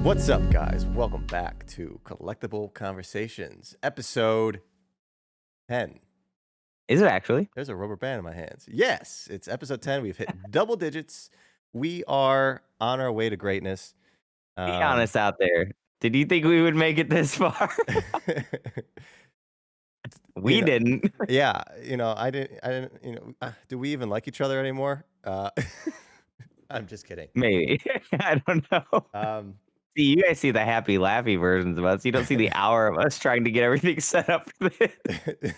What's up, guys? Welcome back to Collectible Conversations, episode 10. Is it actually? There's a rubber band in my hands. Yes, it's episode 10. We've hit double digits. We are on our way to greatness. Be honest out there. Did you think we would make it this far? We didn't. Yeah, I didn't, do we even like each other anymore? I'm just kidding. Maybe. I don't know. See, you guys see the happy, laughy versions of us. You don't see the hour of us trying to get everything set up for this.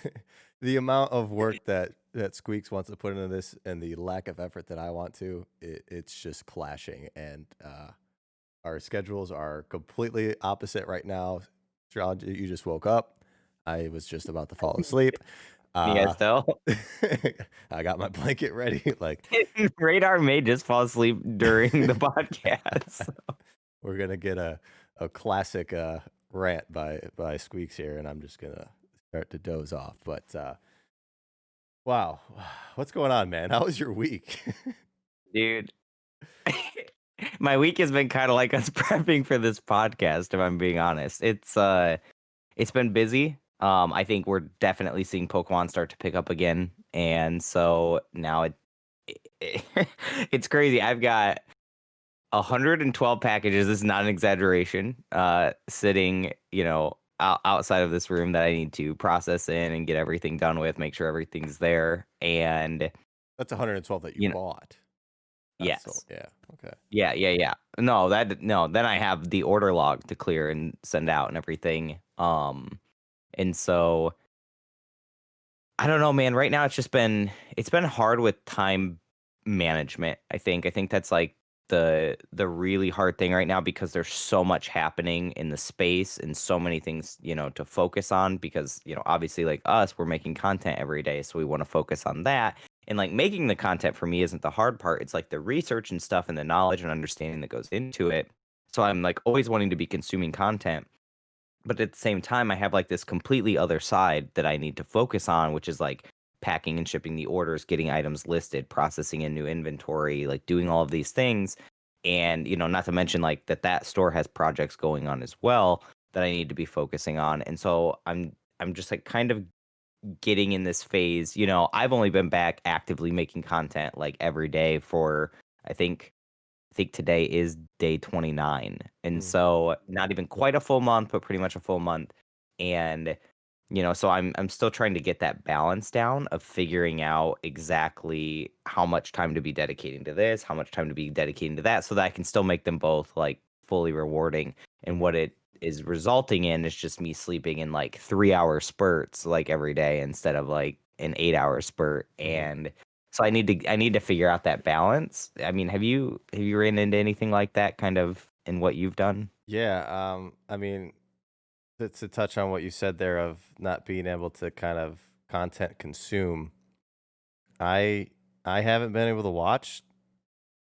The amount of work that Squeaks wants to put into this and the lack of effort that I want to, it's just clashing. And our schedules are completely opposite right now. John, you just woke up. I was just about to fall asleep. You guys tell? I got my blanket ready. Like Radar may just fall asleep during the podcast. So. We're gonna get a classic rant by Squeaks here, and I'm just gonna start to doze off. But wow, what's going on, man? How was your week? Dude, my week has been kind of like us prepping for this podcast, if I'm being honest. It's been busy. I think we're definitely seeing Pokemon start to pick up again, and so now it's crazy. I've got 112 packages. This is not an exaggeration. Sitting, outside of this room that I need to process in and get everything done with, make sure everything's there. And that's 112 that you bought. Yes. So, yeah. Okay. Yeah. No. Then I have the order log to clear and send out and everything. And so I don't know, man. Right now it's been hard with time management. I think that's like the really hard thing right now, because there's so much happening in the space and so many things, to focus on, because, obviously like us, we're making content every day. So we want to focus on that. And like making the content for me isn't the hard part. It's like the research and stuff and the knowledge and understanding that goes into it. So I'm like always wanting to be consuming content. But at the same time, I have like this completely other side that I need to focus on, which is like packing and shipping the orders, getting items listed, processing in new inventory, like doing all of these things. And, not to mention like that store has projects going on as well that I need to be focusing on. And so I'm just like kind of getting in this phase. I've only been back actively making content like every day for, I think today is day 29. And so not even quite a full month, but pretty much a full month. And, so I'm still trying to get that balance down of figuring out exactly how much time to be dedicating to this, how much time to be dedicating to that, so that I can still make them both like fully rewarding. And what it is resulting in is just me sleeping in like 3-hour spurts like every day instead of like an 8-hour spurt. And so I need to figure out that balance. I mean, have you ran into anything like that kind of in what you've done? Yeah, I mean, to touch on what you said there of not being able to kind of content consume, I haven't been able to watch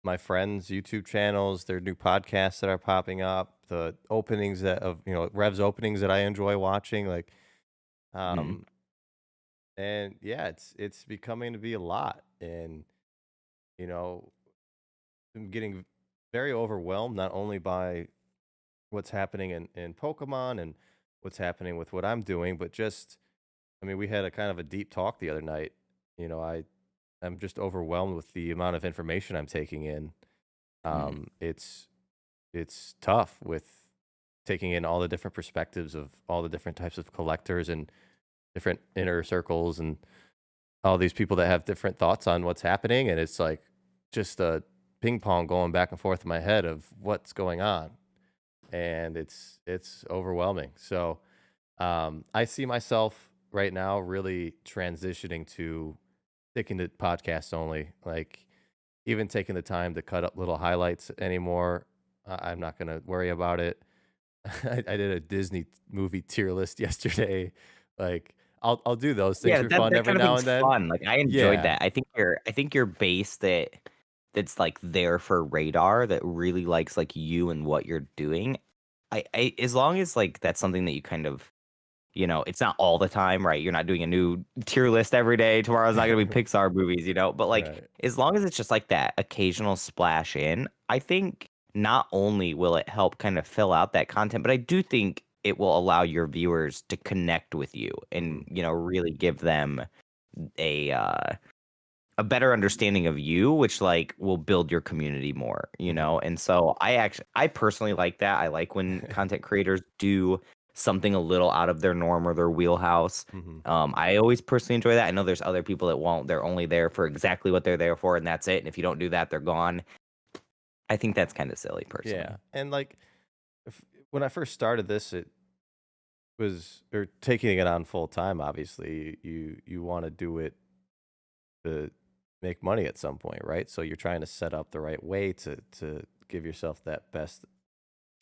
my friends' YouTube channels, their new podcasts that are popping up, the openings Rev's openings that I enjoy watching, like, and yeah, it's becoming to be a lot. And I'm getting very overwhelmed, not only by what's happening in Pokemon and what's happening with what I'm doing, but just, I mean, we had a kind of a deep talk the other night. I'm just overwhelmed with the amount of information I'm taking in. It's tough with taking in all the different perspectives of all the different types of collectors and different inner circles and all these people that have different thoughts on what's happening. And it's like just a ping pong going back and forth in my head of what's going on. And it's overwhelming. So I see myself right now really transitioning to sticking to podcasts only. Like even taking the time to cut up little highlights anymore. I'm not going to worry about it. I did a Disney movie tier list yesterday. Like I'll do those things for fun every now and then. Fun. Like I enjoyed that. I think your base that's like there for Radar, that really likes like you and what you're doing. I as long as like that's something that you kind of it's not all the time, right? You're not doing a new tier list every day. Tomorrow's not going to be Pixar movies, but like Right. as long as it's just like that occasional splash in, I think not only will it help kind of fill out that content, but I do think it will allow your viewers to connect with you and, Mhm. really give them a uh a better understanding of you, which like will build your community more, Mhm. and so I personally like that. I like when content creators do something a little out of their norm or their wheelhouse. Mhm. I always personally enjoy that. I know there's other people that won't. They're only there for exactly what they're there for, and that's it. And if you don't do that, they're gone. I think that's kind of silly, Yeah, personally. and, like, if when I first started this, it was or taking it on full time, obviously, you wanna do it to make money at some point, right? So you're trying to set up the right way to give yourself that best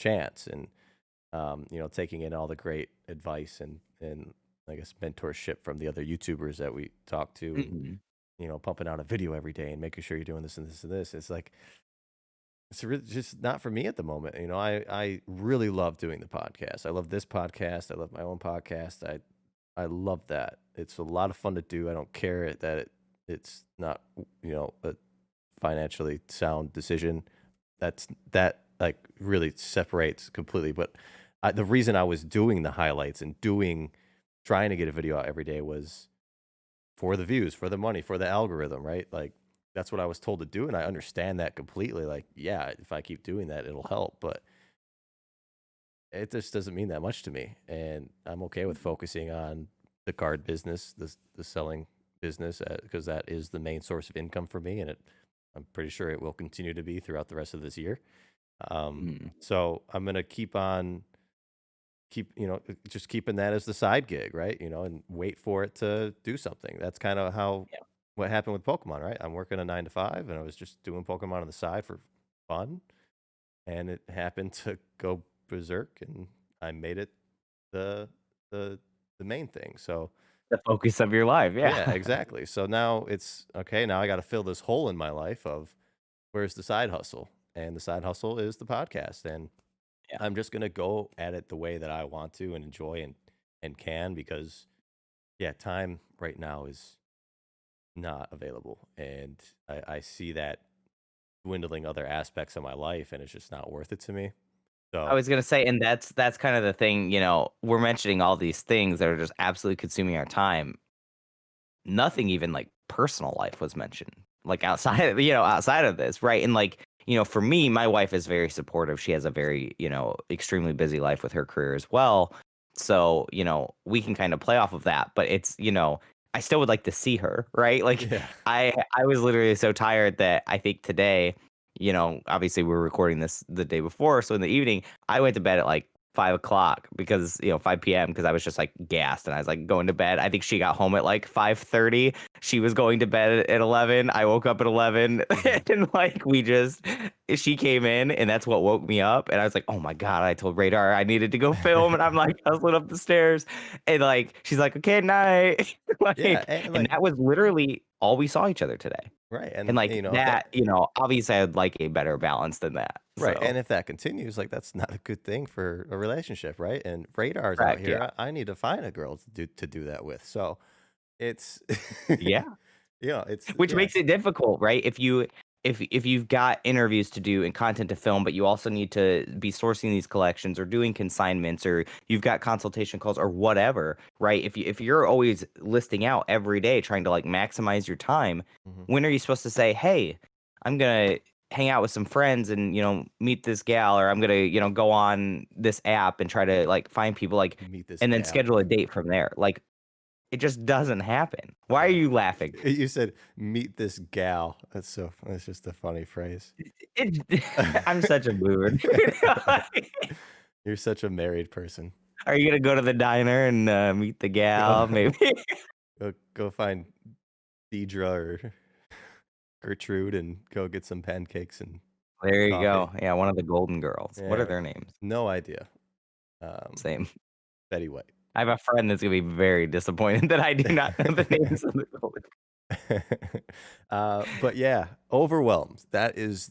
chance and, taking in all the great advice and I guess, mentorship from the other YouTubers that we talk to and, Mhm. pumping out a video every day and making sure you're doing this and this and this. It's like it's really just not for me at the moment. I really love doing the podcast. I love this podcast. I love my own podcast. I love that. It's a lot of fun to do. I don't care that it's not a financially sound decision. That like really separates completely. But the reason I was doing the highlights and trying to get a video out every day was for the views, for the money, for the algorithm, right? Like that's what I was told to do, and I understand that completely. Like, yeah, if I keep doing that, it'll help, but it just doesn't mean that much to me. And I'm okay with focusing on the card business, the selling business, because that is the main source of income for me, and I'm pretty sure it will continue to be throughout the rest of this year. Mhm. So I'm gonna just keeping that as the side gig, right? And wait for it to do something. That's kind of how Yeah. what happened with Pokemon, right? I'm working a 9 to 5 and I was just doing Pokemon on the side for fun. And it happened to go berserk and I made it the the the main thing. So The focus of your life. Yeah. yeah, exactly. So now it's okay, now I gotta fill this hole in my life of where's the side hustle? And the side hustle is the podcast. And Yeah. I'm just gonna go at it the way that I want to and enjoy and can because yeah, time right now is not available, and I see that dwindling other aspects of my life, and it's just not worth it to me. I So was gonna say, and that's kind of the thing, we're mentioning all these things that are just absolutely consuming our time. Nothing even like personal life was mentioned, like outside of outside of this, right? And like, for me, my wife is very supportive. She has a very, extremely busy life with her career as well. So, we can kind of play off of that, but it's, I still would like to see her, right? Like yeah, I was literally so tired that I think today, obviously we're recording this the day before, so in the evening, I went to bed at like 5 o'clock because 5 p.m. because I was just like gassed and I was like going to bed. I think she got home at like 5:30. She was going to bed at 11. I woke up at 11 hmm and like she came in and that's what woke me up. And I was like, oh my God, I told Radar I needed to go film. And I'm like hustling up the stairs and like she's like, okay, night. yeah, Like, and and like that was literally all we saw each other today. right, And and like if that that, obviously I'd like a better balance than that. right, So and if that continues, like that's not a good thing for a relationship, right? And Radar's out correct. Yeah. here. I need to find a girl to do that with. So it's Yeah. it's Which yeah. makes it difficult, right? If you've got interviews to do and content to film, but you also need to be sourcing these collections or doing consignments or you've got consultation calls or whatever, right? If you're always listing out every day trying to like maximize your time, Mhm. when are you supposed to say, "Hey, I'm gonna hang out with some friends and meet this gal," or "I'm gonna go on this app and try to like find people like," Meet this and then gal. schedule a date from there? Like it just doesn't happen. Why are Yeah. you laughing? You said, "Meet this gal." That's just a funny phrase. It I'm such a mood. You're such a married person. Are you gonna go to the diner and, meet the Go gal, maybe? go find Deidre or Gertrude and go get some pancakes and There you coffee. go. Yeah, one of the Golden Girls. What are Yeah, their names? no idea. Um, Same. Betty White. I have a friend that's gonna be very disappointed that I do not know the names of the Golden But yeah, overwhelmed. That is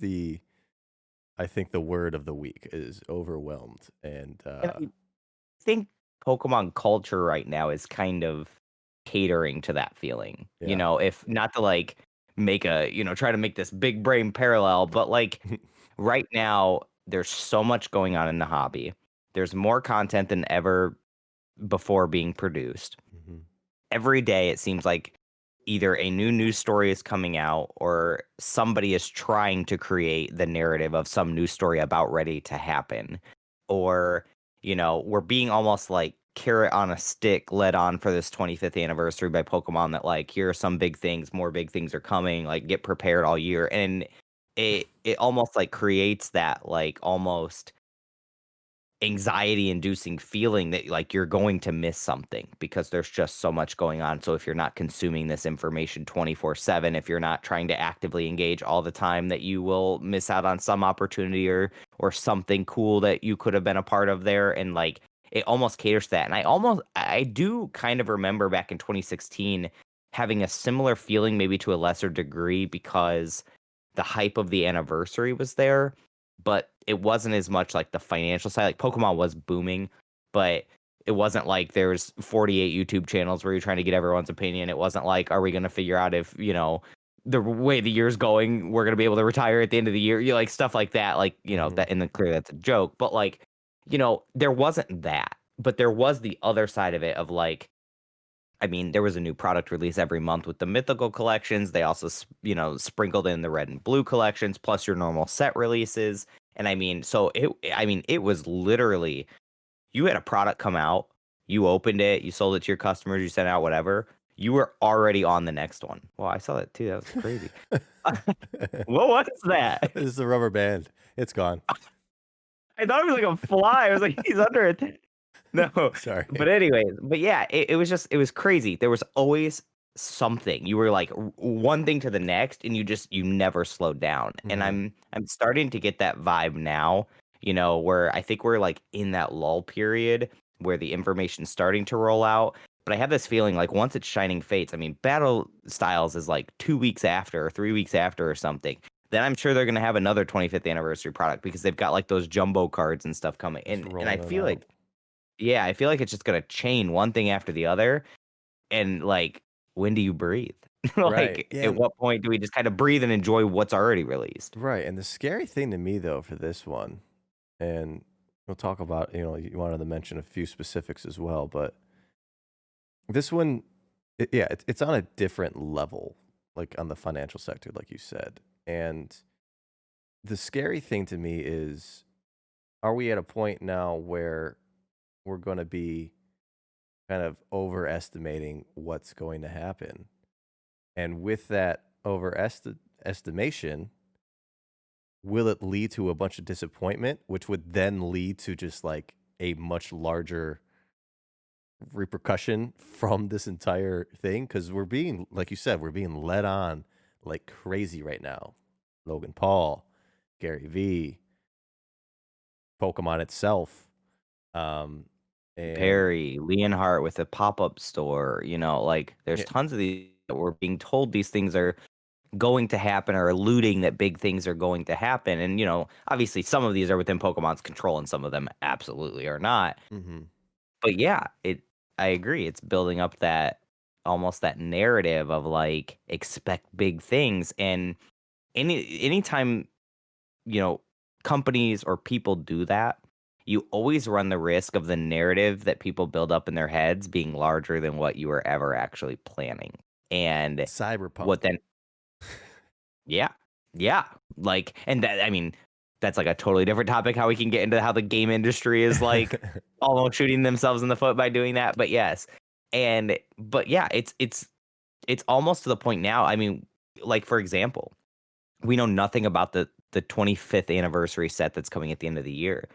I think the word of the week is overwhelmed, and, And I think Pokemon culture right now is kind of catering to that feeling. You Yeah. know, if not to like make a, try to make this big brain parallel, but like right now there's so much going on in the hobby. There's more content than ever before being produced. Mhm. Every day it seems like either a new news story is coming out or somebody is trying to create the narrative of some news story about ready to happen, or we're being almost like carrot on a stick led on for this 25th anniversary by Pokemon, that like here are some big things, more big things are coming, like get prepared all year. And it almost like creates that like almost anxiety inducing feeling that like you're going to miss something because there's just so much going on. So if you're not consuming this information 24/7, if you're not trying to actively engage all the time, that you will miss out on some opportunity or something cool that you could have been a part of there. And like it almost caters to that. And I do kind of remember back in 2016 having a similar feeling, maybe to a lesser degree, because the hype of the anniversary was there, but it wasn't as much like the financial side. Like Pokemon was booming, but it wasn't like there's 48 YouTube channels where you're trying to get everyone's opinion. It wasn't like, are we going to figure out if, the way the year's going, we're going to be able to retire at the end of the year? You like stuff like that. Like, Mhm. that, and then clearly that's a joke, but like, there wasn't that, but there was the other side of it of like, I mean, there was a new product release every month with the mythical collections. They also, sprinkled in the red and blue collections, plus your normal set releases. And it was literally, you had a product come out, you opened it, you sold it to your customers, you sent out whatever. You were already on the next one. Well, I saw that too. That was crazy. What was that? This is a rubber band. It's gone. I thought it was like a fly. I was like, he's under it. No, Sorry. but anyways, but yeah, it was crazy. There was always something. You were like one thing to the next, and you never slowed down. And Mhm. I'm starting to get that vibe now, where I think we're like in that lull period where the information's starting to roll out. But I have this feeling like once it's Shining Fates, I mean, Battle Styles is like 2 weeks after or 3 weeks after or something. Then I'm sure they're gonna have another 25th anniversary product because they've got like those jumbo cards and stuff coming. Just And I rolling it feel out. like, yeah, I feel like it's just gonna chain one thing after the other, and, like, when do you breathe? Right. Like, Yeah, at what point do we just kinda breathe and enjoy what's already released? right, and the scary thing to me, though, for this one, and we'll talk about, you wanted to mention a few specifics as well, but this one, yeah, it's on a different level, like on the financial sector, like you said. And the scary thing to me is, are we at a point now where we're going to be kind of overestimating what's going to happen? And with that overestimation, will it lead to a bunch of disappointment, which would then lead to just like a much larger repercussion from this entire thing? Because we're being, like you said, we're being led on like crazy right now. Logan Paul, Gary V, Pokemon itself, um, and Perry, Leonhardt with a pop-up store, like, there's yeah, tons of these that we're being told these things are going to happen or alluding that big things are going to happen, and, obviously, some of these are within Pokemon's control and some of them absolutely are not. mhm. But yeah, I agree. It's building up that almost that narrative of like expect big things. And anytime, you know, companies or people do that, you always run the risk of the narrative that people build up in their heads being larger than what you were ever actually planning. And Cyberpunk. what then yeah. Yeah. Like, and that, I mean, that's like a totally different topic, how we can get into how the game industry is like almost shooting themselves in the foot by doing that. But yes. But yeah, it's almost to the point now. I mean, like for example, we know nothing about the 25th anniversary set that's coming at the end of the year.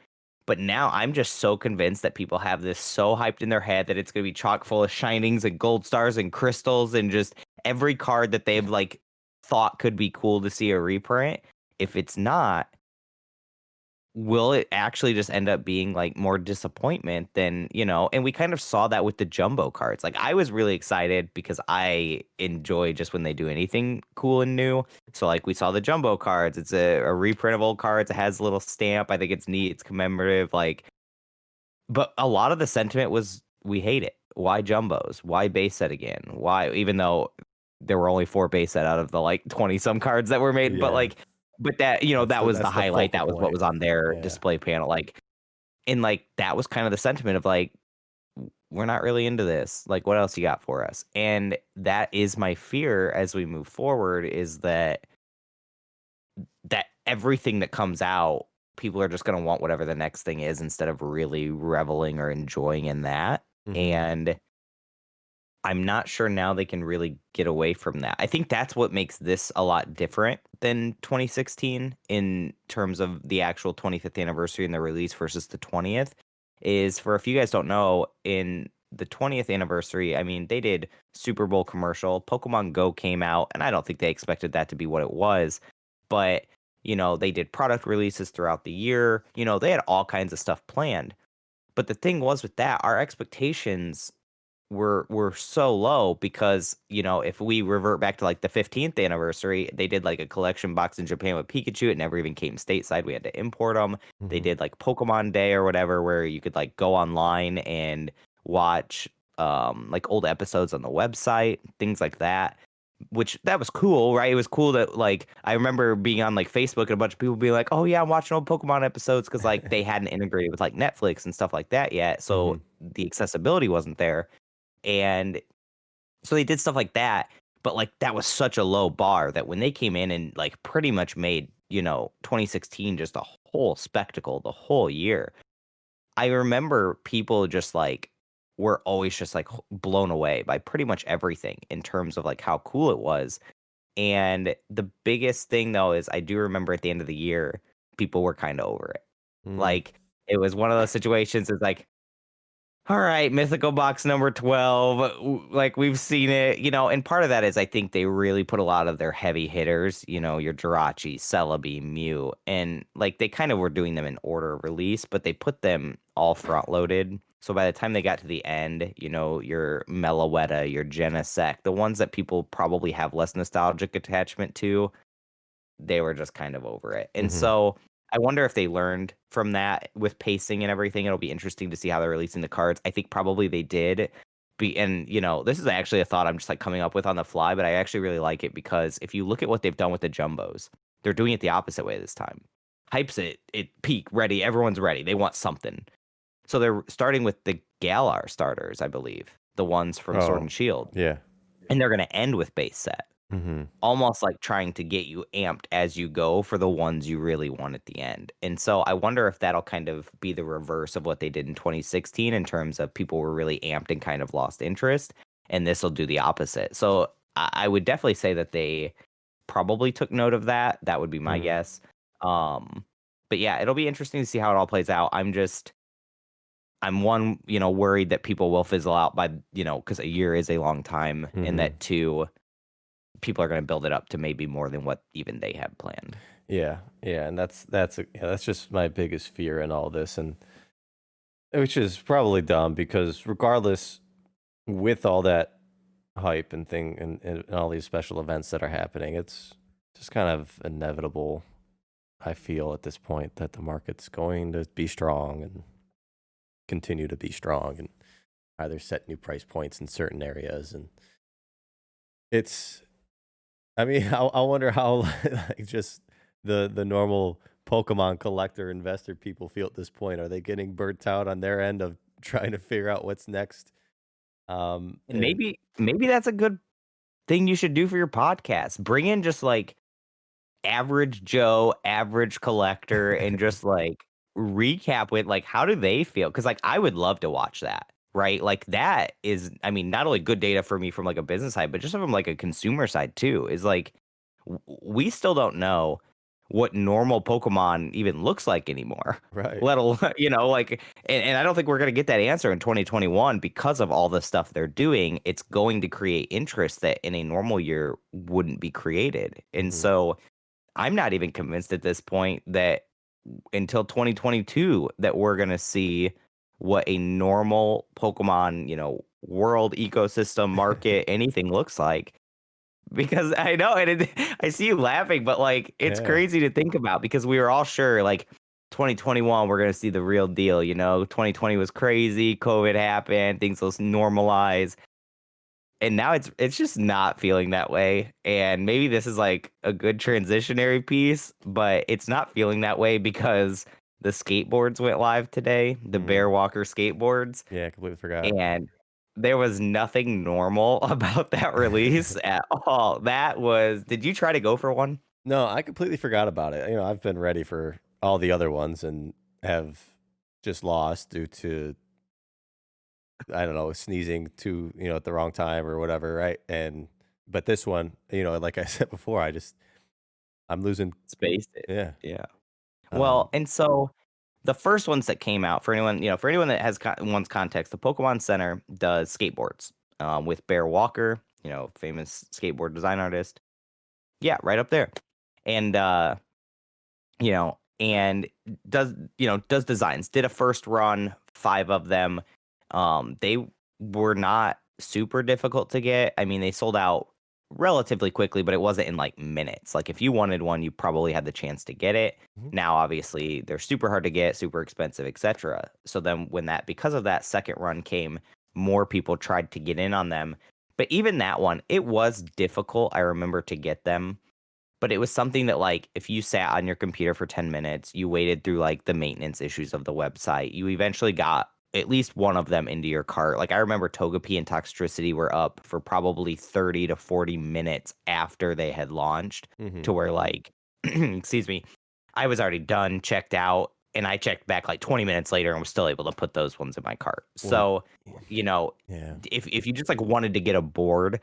But now I'm just so convinced that people have this so hyped in their head that it's going to be chock full of shinings and gold stars and crystals and just every card that they've like thought could be cool to see a reprint. If it's not, will it actually just end up being like more disappointment than, and we kind of saw that with the jumbo cards. Like I was really excited because I enjoy just when they do anything cool and new. So like we saw the jumbo cards. It's a reprint of old cards. It has a little stamp. I think it's neat. It's commemorative. Like, but a lot of the sentiment was we hate it. Why jumbos? Why base set again? Why, even though there were only 4 base set out of the like 20 some cards that were made, but Yeah, like, but that, that was the that's the highlight. focal That was what point. was on their Yeah. display panel. Like, and like that was kind of the sentiment of like, we're not really into this. Like, what else you got for us? And that is my fear as we move forward, is that everything that comes out, people are just going to want whatever the next thing is instead of really reveling or enjoying in that. Mhm. And I'm not sure now they can really get away from that. I think that's what makes this a lot different than 2016 in terms of the actual 25th anniversary and the release versus the 20th. Is, for if you guys don't know, in the 20th anniversary, I mean, they did Super Bowl commercial, Pokemon Go came out, and I don't think they expected that to be what it was, but they did product releases throughout the year. They had all kinds of stuff planned. But the thing was with that, our expectations were so low because, if we revert back to like the 15th anniversary, they did like a collection box in Japan with Pikachu. It never even came stateside. We had to import them. They Mhm. did like Pokemon Day or whatever, where you could like go online and watch like old episodes on the website, things like that. Which, that was cool, right? It was cool that, like, I remember being on like Facebook and a bunch of people being like, "Oh yeah, I'm watching old Pokemon episodes," because like they hadn't integrated with like Netflix and stuff like that yet, so Mhm. the accessibility wasn't there. And so they did stuff like that, but like that was such a low bar that when they came in and like pretty much made, 2016 just a whole spectacle the whole year. I remember people just like were always just like blown away by pretty much everything in terms of like how cool it was. And the biggest thing though is I do remember at the end of the year, people were kind of over it. Mm. Like, it was one of those situations, it's like, all right, mythical box number 12. Like, we've seen it, and part of that is I think they really put a lot of their heavy hitters, your Jirachi, Celebi, Mew, and like they kind of were doing them in order of release, but they put them all front loaded. So by the time they got to the end, your Meloetta, your Genesect, the ones that people probably have less nostalgic attachment to, they were just kind of over it. And Mhm. so I wonder if they learned from that with pacing and everything. It'll be interesting to see how they're releasing the cards. I think probably they did. And this is actually a thought I'm just like coming up with on the fly, but I actually really like it because if you look at what they've done with the jumbos, they're doing it the opposite way this time. Hypes it peak ready, everyone's ready. They want something. So they're starting with the Galar starters, I believe, the ones from Sword Oh, and Shield, yeah. and they're going to end with base set, Mhm. almost like trying to get you amped as you go for the ones you really want at the end. And so I wonder if that'll kind of be the reverse of what they did in 2016 in terms of people were really amped and kind of lost interest. And this will do the opposite. So I would definitely say that they probably took note of that. That would be my Mhm. guess. Um, but yeah, it'll be interesting to see how it all plays out. I'm one, worried that people will fizzle out by, because a year is a long time, and Mhm. that two, people are going to build it up to maybe more than what even they had planned. Yeah, yeah, and that's just my biggest fear in all this, and which is probably dumb because regardless, with all that hype and thing and all these special events that are happening, it's just kind of inevitable, I feel at this point, that the market's going to be strong and continue to be strong and either set new price points in certain areas. And it's, I mean, I wonder how like just the normal Pokemon collector investor people feel at this point. Are they getting burnt out on their end of trying to figure out what's next? And And maybe that's a good thing you should do for your podcast. Bring in just like average Joe, average collector, and just like recap with like how do they feel? Because like I would love to watch that. Right. Like that is, I mean, not only good data for me from like a business side, but just from like a consumer side too, is like we still don't know what normal Pokemon even looks like anymore. right. Let alone, like, and I don't think we're going to get that answer in 2021 because of all the stuff they're doing. It's going to create interest that in a normal year wouldn't be created. And Hmm. so I'm not even convinced at this point that until 2022 that we're going to see what a normal Pokemon, world ecosystem market, anything looks like. Because I know, and I see you laughing, but like it's Yeah. crazy to think about because we were all sure, like 2021, we're gonna see the real deal. 2020 was crazy, COVID happened, things will normalize, and now it's just not feeling that way. And maybe this is like a good transitionary piece, but it's not feeling that way because the skateboards went live today, the Mm. Bear Walker skateboards, Yeah, I completely forgot. and there was nothing normal about that release at all. Did you try to go for one? No, I completely forgot about it. I've been ready for all the other ones and have just lost due to, I don't know, sneezing at the wrong time or whatever, right? But this one, like I said before, I'm losing. Spaced it. Yeah. Yeah. Um, Well, and so the first ones that came out for anyone that has wants context, the Pokemon Center does skateboards with Bear Walker, famous skateboard design artist. Yeah, right up there. And and does designs. Did a first run, 5 of them. They were not super difficult to get. I mean, they sold out relatively quickly, but it wasn't in like minutes. Like if you wanted one, you probably had the chance to get it. mhm, Now, obviously, they're super hard to get, super expensive, etc. So then because of that second run came, more people tried to get in on them. But even that one, it was difficult, I remember, to get them, but it was something that, like, if you sat on your computer for 10 minutes, you waited through like the maintenance issues of the website, you eventually got at least one of them into your cart. Like I remember Togepi and Toxtricity were up for probably 30 to 40 minutes after they had launched, mhm. to where like excuse me, I was already done, checked out, and I checked back like 20 minutes later and was still able to put those ones in my cart. Well, So, you know, yeah. if you just like wanted to get a board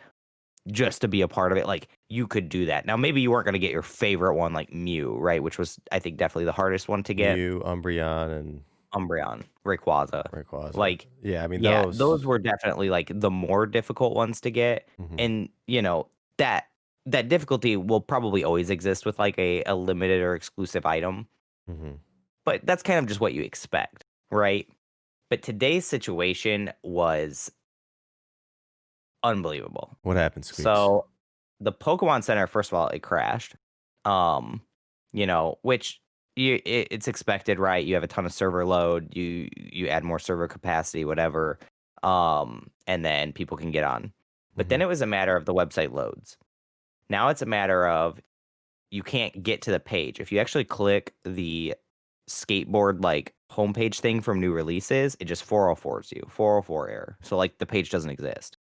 just to be a part of it, like you could do that. Now, maybe you weren't going to get your favorite one like Mew, right? Which was, I think, definitely the hardest one to get. Mew, Umbreon, and Umbreon, Rayquaza. Rayquaza. Like, Yeah, I mean yeah, those those. were definitely like the more difficult ones to get. Mhm, And, that that difficulty will probably always exist with like a limited or exclusive item, mhm. but that's kind of just what you expect, right? But today's situation was unbelievable. What happened, Squeaks? So the Pokemon Center, first of all, it crashed. Um, which it's expected, right? You have a ton of server load, you add more server capacity, whatever. And then people can get on. But then Mhm, it was a matter of the website loads. Now it's a matter of you can't get to the page. If you actually click the skateboard like homepage thing from new releases, it just 404s you, 404 error. So like the page doesn't exist.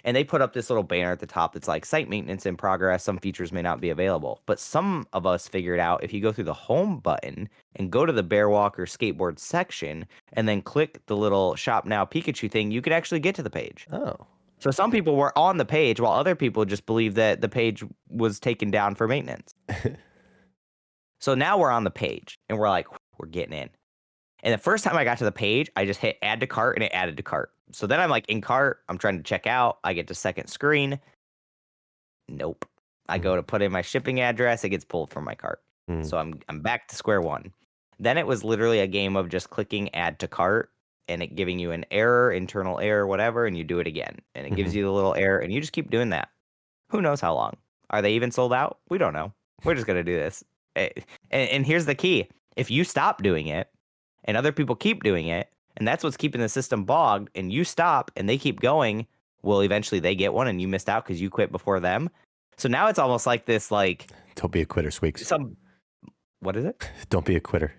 And they put up this little banner at the top that's like site maintenance in progress. Some features may not be available. But some of us figured out if you go through the home button and go to the Bear Walker skateboard section and then click the little shop now Pikachu thing, you could actually get to the page. oh. So some people were on the page while other people just believed that the page was taken down for maintenance. So now we're on the page and we're like, we're getting in. And the first time I got to the page, I just hit add to cart and it added to cart. So then I'm like in cart, I'm trying to check out. I get to second screen. Nope. I Mm, go to put in my shipping address, it gets pulled from my cart. mm, So I'm back to square one. Then it was literally a game of just clicking add to cart and it giving you an error, internal error, whatever, and you do it again. And it gives mhm. you the little error and you just keep doing that. Who knows how long? Are they even sold out? We don't know. We're just gonna do this. And here's the key. If you stop doing it and other people keep doing it, and that's what's keeping the system bogged, and you stop and they keep going, well, eventually they get one and you missed out because you quit before them. So now it's almost like this, like Don't be a quitter, Squeaks. some what is it? Don't be a quitter.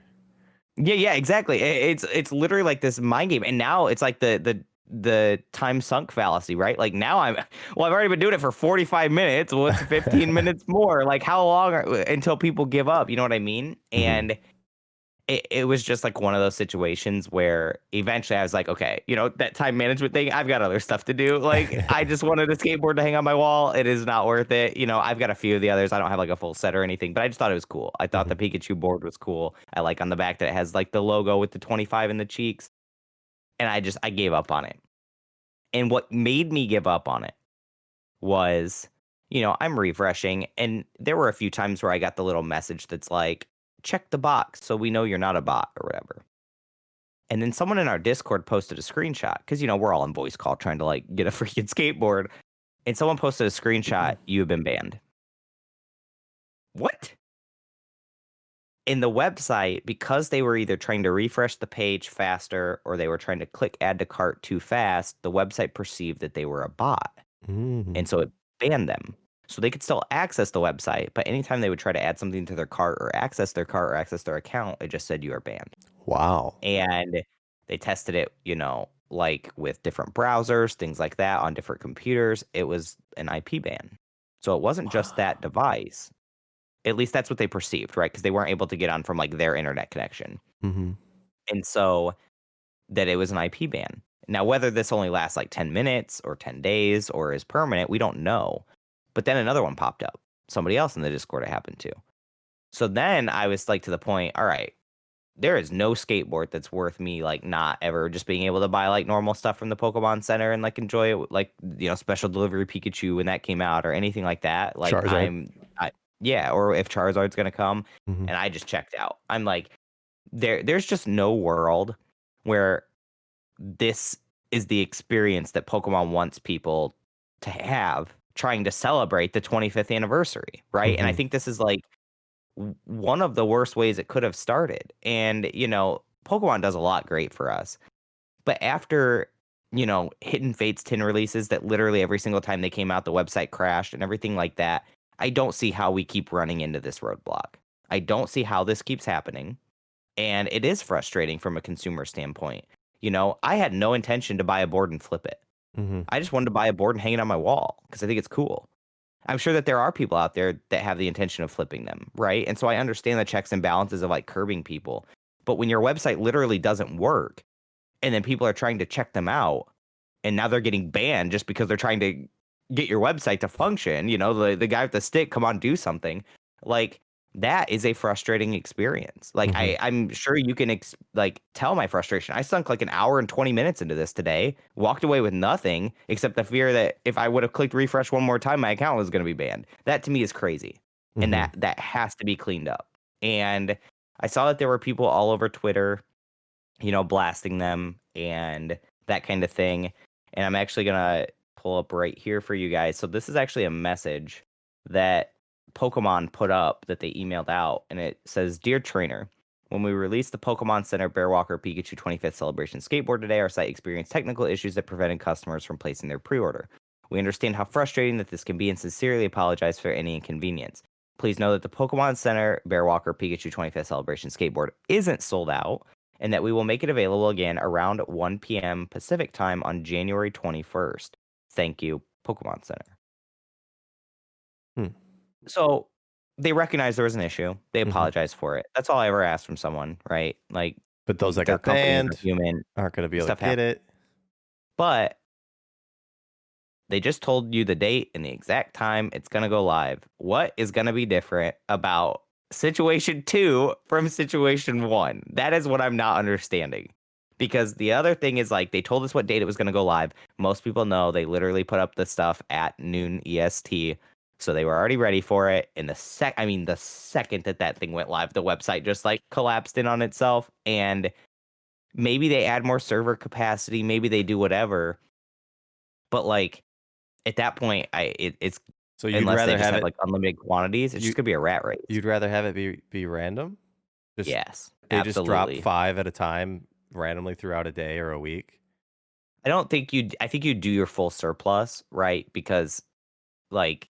Yeah, exactly. It's literally like this mind game, and now it's like the time sunk fallacy, right? Like now I've already been doing it for 45 minutes. What's 15 minutes more? Like how long until people give up? You know what I mean? Mhm. And it was just like one of those situations where eventually I was like, okay, that time management thing, I've got other stuff to do. Like, I just wanted a skateboard to hang on my wall. It is not worth it. I've got a few of the others. I don't have like a full set or anything, but I just thought it was cool. I thought the Mhm. Pikachu board was cool. I like on the back that it has like the logo with the 25 in the cheeks. And I gave up on it. And what made me give up on it was, I'm refreshing, and there were a few times where I got the little message that's like, check the box so we know you're not a bot or whatever. And then someone in our Discord posted a screenshot because, we're all on voice call trying to like get a freaking skateboard. And someone posted a screenshot, you have been banned. What? in the website, because they were either trying to refresh the page faster or they were trying to click add to cart too fast, the website perceived that they were a bot. Mm. And so it banned them. So they could still access the website, but anytime they would try to add something to their cart or access their cart or access their account, it just said you are banned. Wow. And they tested it, like with different browsers, things like that on different computers. It was an IP ban. So it wasn't just that device. At least that's what they perceived, right? Because they weren't able to get on from like their internet connection. Mhm. And so that it was an IP ban. Now, whether this only lasts like 10 minutes or 10 days or is permanent, we don't know. But then another one popped up. Somebody else in the Discord it happened to. So then I was like to the point, all right, there is no skateboard that's worth me like not ever just being able to buy like normal stuff from the Pokemon Center and like enjoy it, like special delivery Pikachu when that came out or anything like that. Like Charizard. yeah, or if Charizard's gonna come, Mhm. and I just checked out. I'm like, there's just no world where this is the experience that Pokemon wants people to have trying to celebrate the 25th anniversary, right? And I Mhm. think this is like one of the worst ways it could have started. And, Pokemon does a lot great for us. But after, Hidden Fates 10 releases that literally every single time they came out, the website crashed and everything like that, I don't see how we keep running into this roadblock. I don't see how this keeps happening. And it is frustrating from a consumer standpoint. I had no intention to buy a board and flip it. Mhm. I just wanted to buy a board and hang it on my wall because I think it's cool. I'm sure that there are people out there that have the intention of flipping them, right? And so I understand the checks and balances of like curbing people. But when your website literally doesn't work and then people are trying to check them out and now they're getting banned just because they're trying to get your website to function, the guy with the stick, come on, do something. Like that is a frustrating experience. Like Mhm. I'm sure you can like tell my frustration. I sunk like an hour and 20 minutes into this today, walked away with nothing except the fear that if I would have clicked refresh one more time, my account was going to be banned. That to me is crazy. And Mhm. that has to be cleaned up. And I saw that there were people all over Twitter, blasting them and that kind of thing. And I'm actually going to pull up right here for you guys. So this is actually a message that Pokemon put up that they emailed out. And it says, Dear Trainer, when we released the Pokemon Center Bearwalker Pikachu 25th Celebration skateboard today, our site experienced technical issues that prevented customers from placing their pre-order. We understand how frustrating that this can be and sincerely apologize for any inconvenience. Please know that the Pokemon Center Bearwalker Pikachu 25th Celebration skateboard isn't sold out and that we will make it available again around 1 p.m. Pacific time on January 21st. Thank you, Pokemon Center. Hmm. So they recognize there was an issue. They Mhm. apologize for it. That's all I ever asked from someone, right? Like But those that their got companies are banned human, aren't gonna be able to stuff get happens. it. But they just told you the date and the exact time it's going to go live. What is going to be different about situation 2 from situation 1? That is what I'm not understanding. Because the other thing is like they told us what date it was going to go live. Most people know they literally put up the stuff at noon EST. So they were already ready for it. And the second that thing went live, the website just like collapsed in on itself. And maybe they add more server capacity, maybe they do whatever. But like at that point, it's So you'd unless they rather just have have, it like, unlimited quantities, it's just you gonna be a rat race. you'd rather have it be random? Just Yes, they just drop absolutely. 5 at a time randomly throughout a day or a week? I think you do your full surplus, right? Because, like,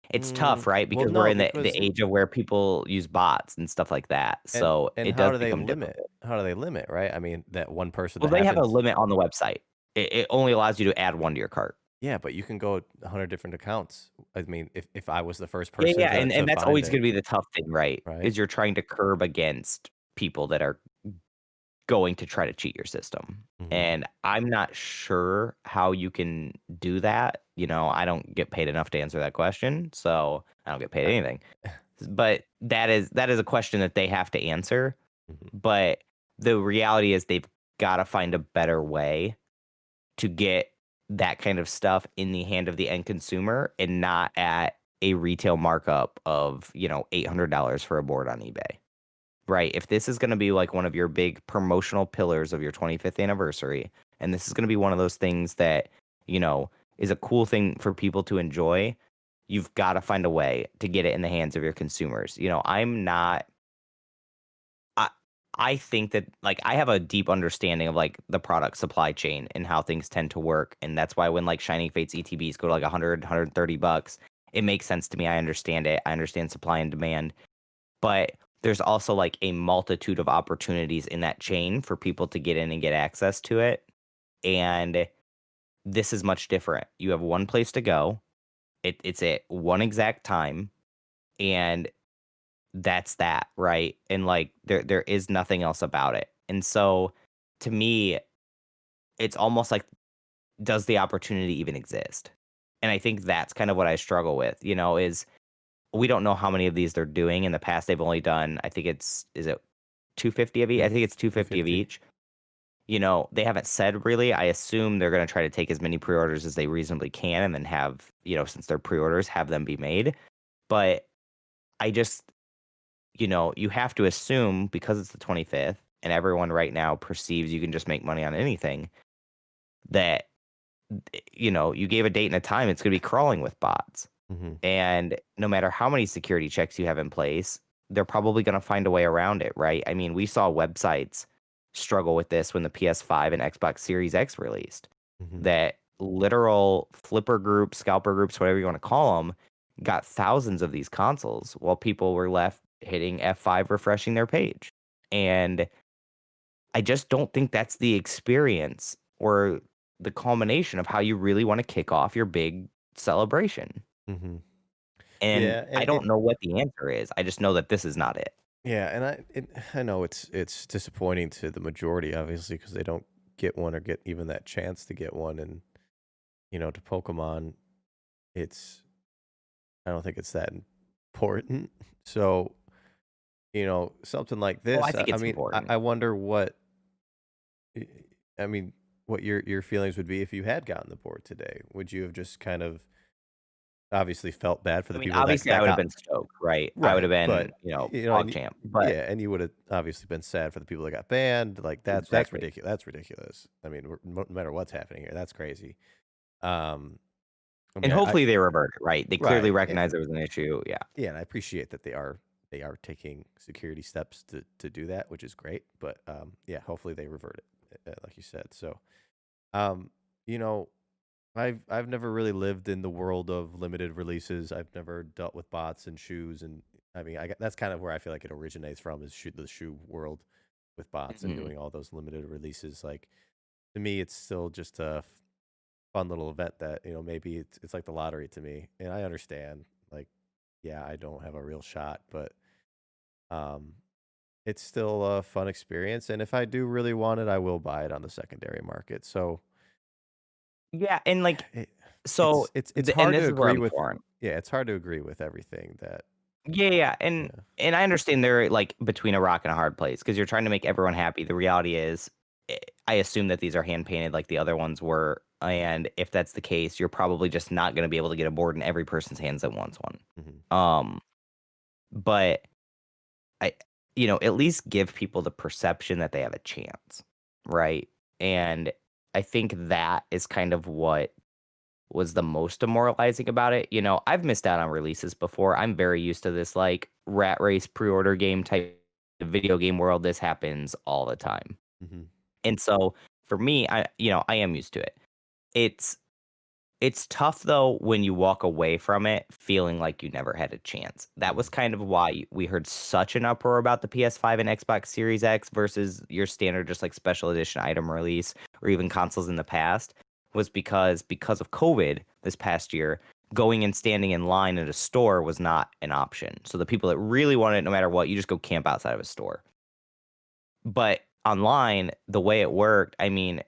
it's tough, right? Well, Because we're no, in the because age of where people use bots and stuff like that, and so and it does how do they become limit difficult. how do they limit, right? I mean, that one person Well, that they have a happens limit on the website. It only allows you to add 1 to your cart. yeah, but you can go 100 different accounts. I mean, if I was the first Yeah, person yeah, to and that's find always it, gonna be the tough thing, right? right? Is you're trying to curb against people that are going to try to cheat your system. Mhm. And I'm not sure how you can do that. I don't get paid enough to answer that question, so I don't get paid Uh, anything. But that is a question that they have to answer. mhm, But the reality is they've got to find a better way to get that kind of stuff in the hand of the end consumer and not at a retail markup of, $800 for a board on eBay. Right. If this is going to be like one of your big promotional pillars of your 25th anniversary, and this is going to be one of those things that, is a cool thing for people to enjoy, you've got to find a way to get it in the hands of your consumers. I'm not I think that like I have a deep understanding of like the product supply chain and how things tend to work, and that's why when like Shining Fates ETBs go to like 100, $130, it makes sense to me. I understand it. I understand supply and demand, but there's also like a multitude of opportunities in that chain for people to get in and get access to it. And this is much different. You have one place to go. It's at one exact time, and that's that, right? And like there is nothing else about it. And so to me, it's almost like does the opportunity even exist? And I think that's kind of what I struggle with, is we don't know how many of these they're doing. In the past they've only done, I think it's is it 250 of each? I Mm, think it's 250 of 250. each. They haven't said really. I assume they're going to try to take as many pre-orders as they reasonably can and then have, since they're pre-orders, have them be made. But I just, you have to assume because it's the 25th and everyone right now perceives you can just make money on anything that, you gave a date and a time, it's going to be crawling with bots. Mhm. And no matter how many security checks you have in place, they're probably going to find a way around it, right? I mean, we saw websites struggle with this when the PS5 and Xbox Series X released. Mhm. That literal flipper groups, scalper groups, whatever you want to call them, got thousands of these consoles while people were left hitting F5 refreshing their page. And I just don't think that's the experience or the culmination of how you really want to kick off your big celebration. Mhm. And Yeah, I and don't know what the answer is. I just know that this is not it. yeah, and I know it's disappointing to the majority, obviously, because they don't get one or get even that chance to get one, and to Pokemon, it's I don't think it's that important. So, something like Oh, I this, think I it's mean, I, important. I wonder what I I mean, what your feelings would be if you had gotten the board today. Would you have just kind of obviously felt bad for I the mean, people that obviously, I that would have got been stoked, right? I would right, have been, but, and PogChamp, but yeah, and you would have obviously been sad for the people that got banned, like, that's exactly. ridiculous. That's ridiculous. I mean, no matter what's happening here, that's crazy. Um, I And mean, I hopefully they revert it, right? They clearly right, recognize there was an issue. Yeah. yeah, and I appreciate that they are taking security steps to do that, which is great, but, yeah, hopefully they revert it, like you said, so, um, you know I've never really lived in the world of limited releases. I've never dealt with bots and shoes, and I mean, that's kind of where I feel like it originates from is the shoe world with bots and Mhm. doing all those limited releases. Like to me, it's still just a fun little event that maybe it's like the lottery to me, and I understand. Like, yeah, I don't have a real shot, but um, it's still a fun experience, and if I do really want it, I will buy it on the secondary market. So Yeah, and like It so it's and hard this to is where agree I'm with torn. yeah, it's hard to agree with everything that Yeah, yeah, yeah. and I understand they're like between a rock and a hard place because you're trying to make everyone happy. The reality is, I assume that these are hand painted like the other ones were, and if that's the case, you're probably just not going to be able to get a board in every person's hands that wants one. Mhm, Um, but I, at least give people the perception that they have a chance, right? And I think that is kind of what was the most demoralizing about it. I've missed out on releases before. I'm very used to this like rat race pre-order game type video game world. This happens all the time. mhm, And so for me, I am used to it. It's it's tough though when you walk away from it feeling like you never had a chance. That was mhm, kind of why we heard such an uproar about the PS5 and Xbox Series X versus your standard just like special edition item release or even consoles in the past was because of COVID this past year, going and standing in line at a store was not an option. So the people that really wanted it no matter what, you just go camp outside of a store. But online, the way it worked, I mean,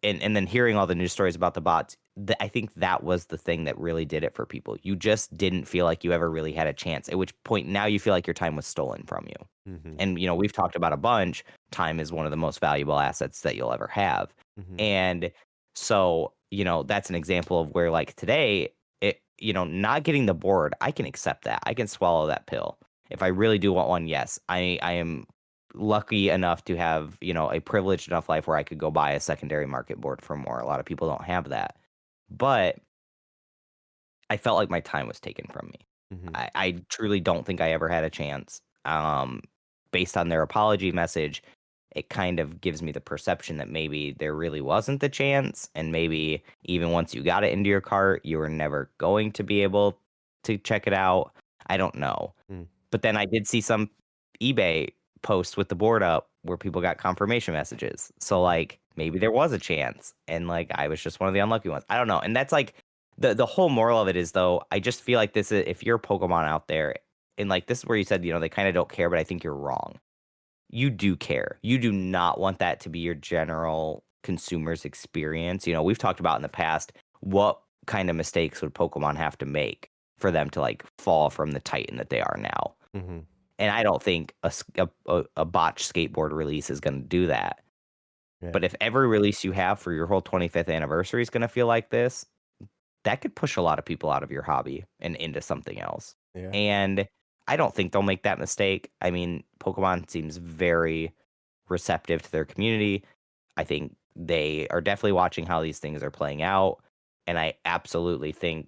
and then hearing all the news stories about the bots, I think that was the thing that really did it for people. You just didn't feel like you ever really had a chance, at which point now you feel like your time was stolen from you. mhm, And, we've talked about a bunch. Time is one of the most valuable assets that you'll ever have. mhm, And so, that's an example of where, like today, not getting the board, I can accept that. I can swallow that pill. If I really do want one, yes, I am lucky enough to have, a privileged enough life where I could go buy a secondary market board for more. A lot of people don't have that. But I felt like my time was taken from me. mhm, I truly don't think I ever had a chance. based on their apology message, it kind of gives me the perception that maybe there really wasn't the chance, and maybe even once you got it into your cart, you were never going to be able to check it out. I don't know. Mm. But then I did see some eBay posts with the board up where people got confirmation messages. So like maybe there was a chance, and like I was just one of the unlucky ones. I don't know. And that's like the whole moral of it is, though, I just feel like this is, if you're Pokemon out there, and like this is where you said, they kind of don't care, but I think you're wrong. You do care. You do not want that to be your general consumer's experience. We've talked about in the past, what kind of mistakes would Pokemon have to make for them to like fall from the Titan that they are now. Mm-hmm. And I don't think a botched skateboard release is going to do that. Yeah. But if every release you have for your whole 25th anniversary is going to feel like this, that could push a lot of people out of your hobby and into something else. Yeah. And I don't think they'll make that mistake. I mean, Pokemon seems very receptive to their community. I think they are definitely watching how these things are playing out. And I absolutely think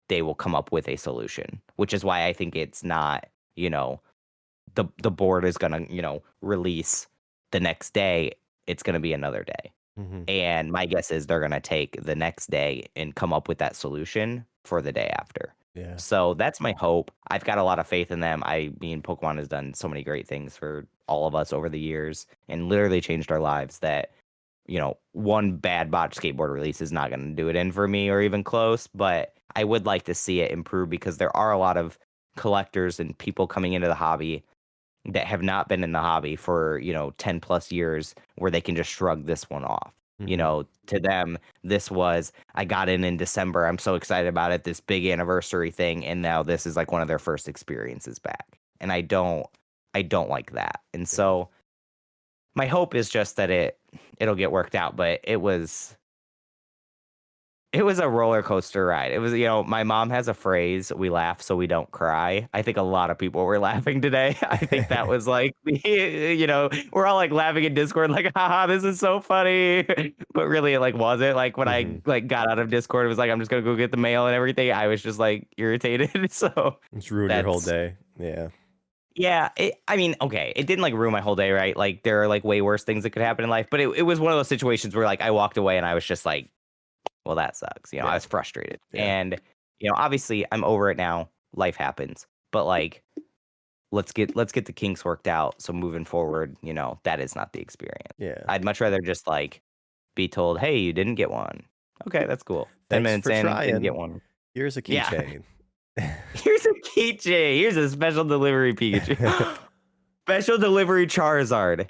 they will come up with a solution, which is why I think it's not, the board is going to, release the next day. It's going to be another day. Mm-hmm. And my guess is they're going to take the next day and come up with that solution for the day after. Yeah. So that's my hope. I've got a lot of faith in them. I mean, Pokemon has done so many great things for all of us over the years and literally changed our lives that, one bad botch skateboard release is not going to do it in for me or even close. But I would like to see it improve, because there are a lot of collectors and people coming into the hobby that have not been in the hobby for, 10 plus years, where they can just shrug this one off. Mm-hmm. To them, this was, I got in December. I'm so excited about it. This big anniversary thing. And now this is like one of their first experiences back. And I don't like that. And so my hope is just that it'll get worked out, but it was a roller coaster ride. It was, my mom has a phrase, we laugh so we don't cry. I think a lot of people were laughing today. I think that was like, we're all like laughing in Discord, like, haha, this is so funny. But really it like wasn't. Like when I like got out of Discord, it was like, I'm just going to go get the mail and everything. I was just like irritated. So It's ruined your whole day. Yeah. Yeah, I mean, okay, it didn't like ruin my whole day, right? Like there are like way worse things that could happen in life, but it was one of those situations where like I walked away and I was just like, well, that sucks. I was frustrated. Yeah. And, obviously I'm over it now. Life happens. But like, let's get the kinks worked out. So moving forward, that is not the experience. Yeah. I'd much rather just like be told, hey, you didn't get one. Okay, that's cool. 10 Thanks minutes for in, trying. didn't get one. Here's a Yeah. keychain. Here's a keychain. Here's a special delivery Pikachu. Special delivery Charizard.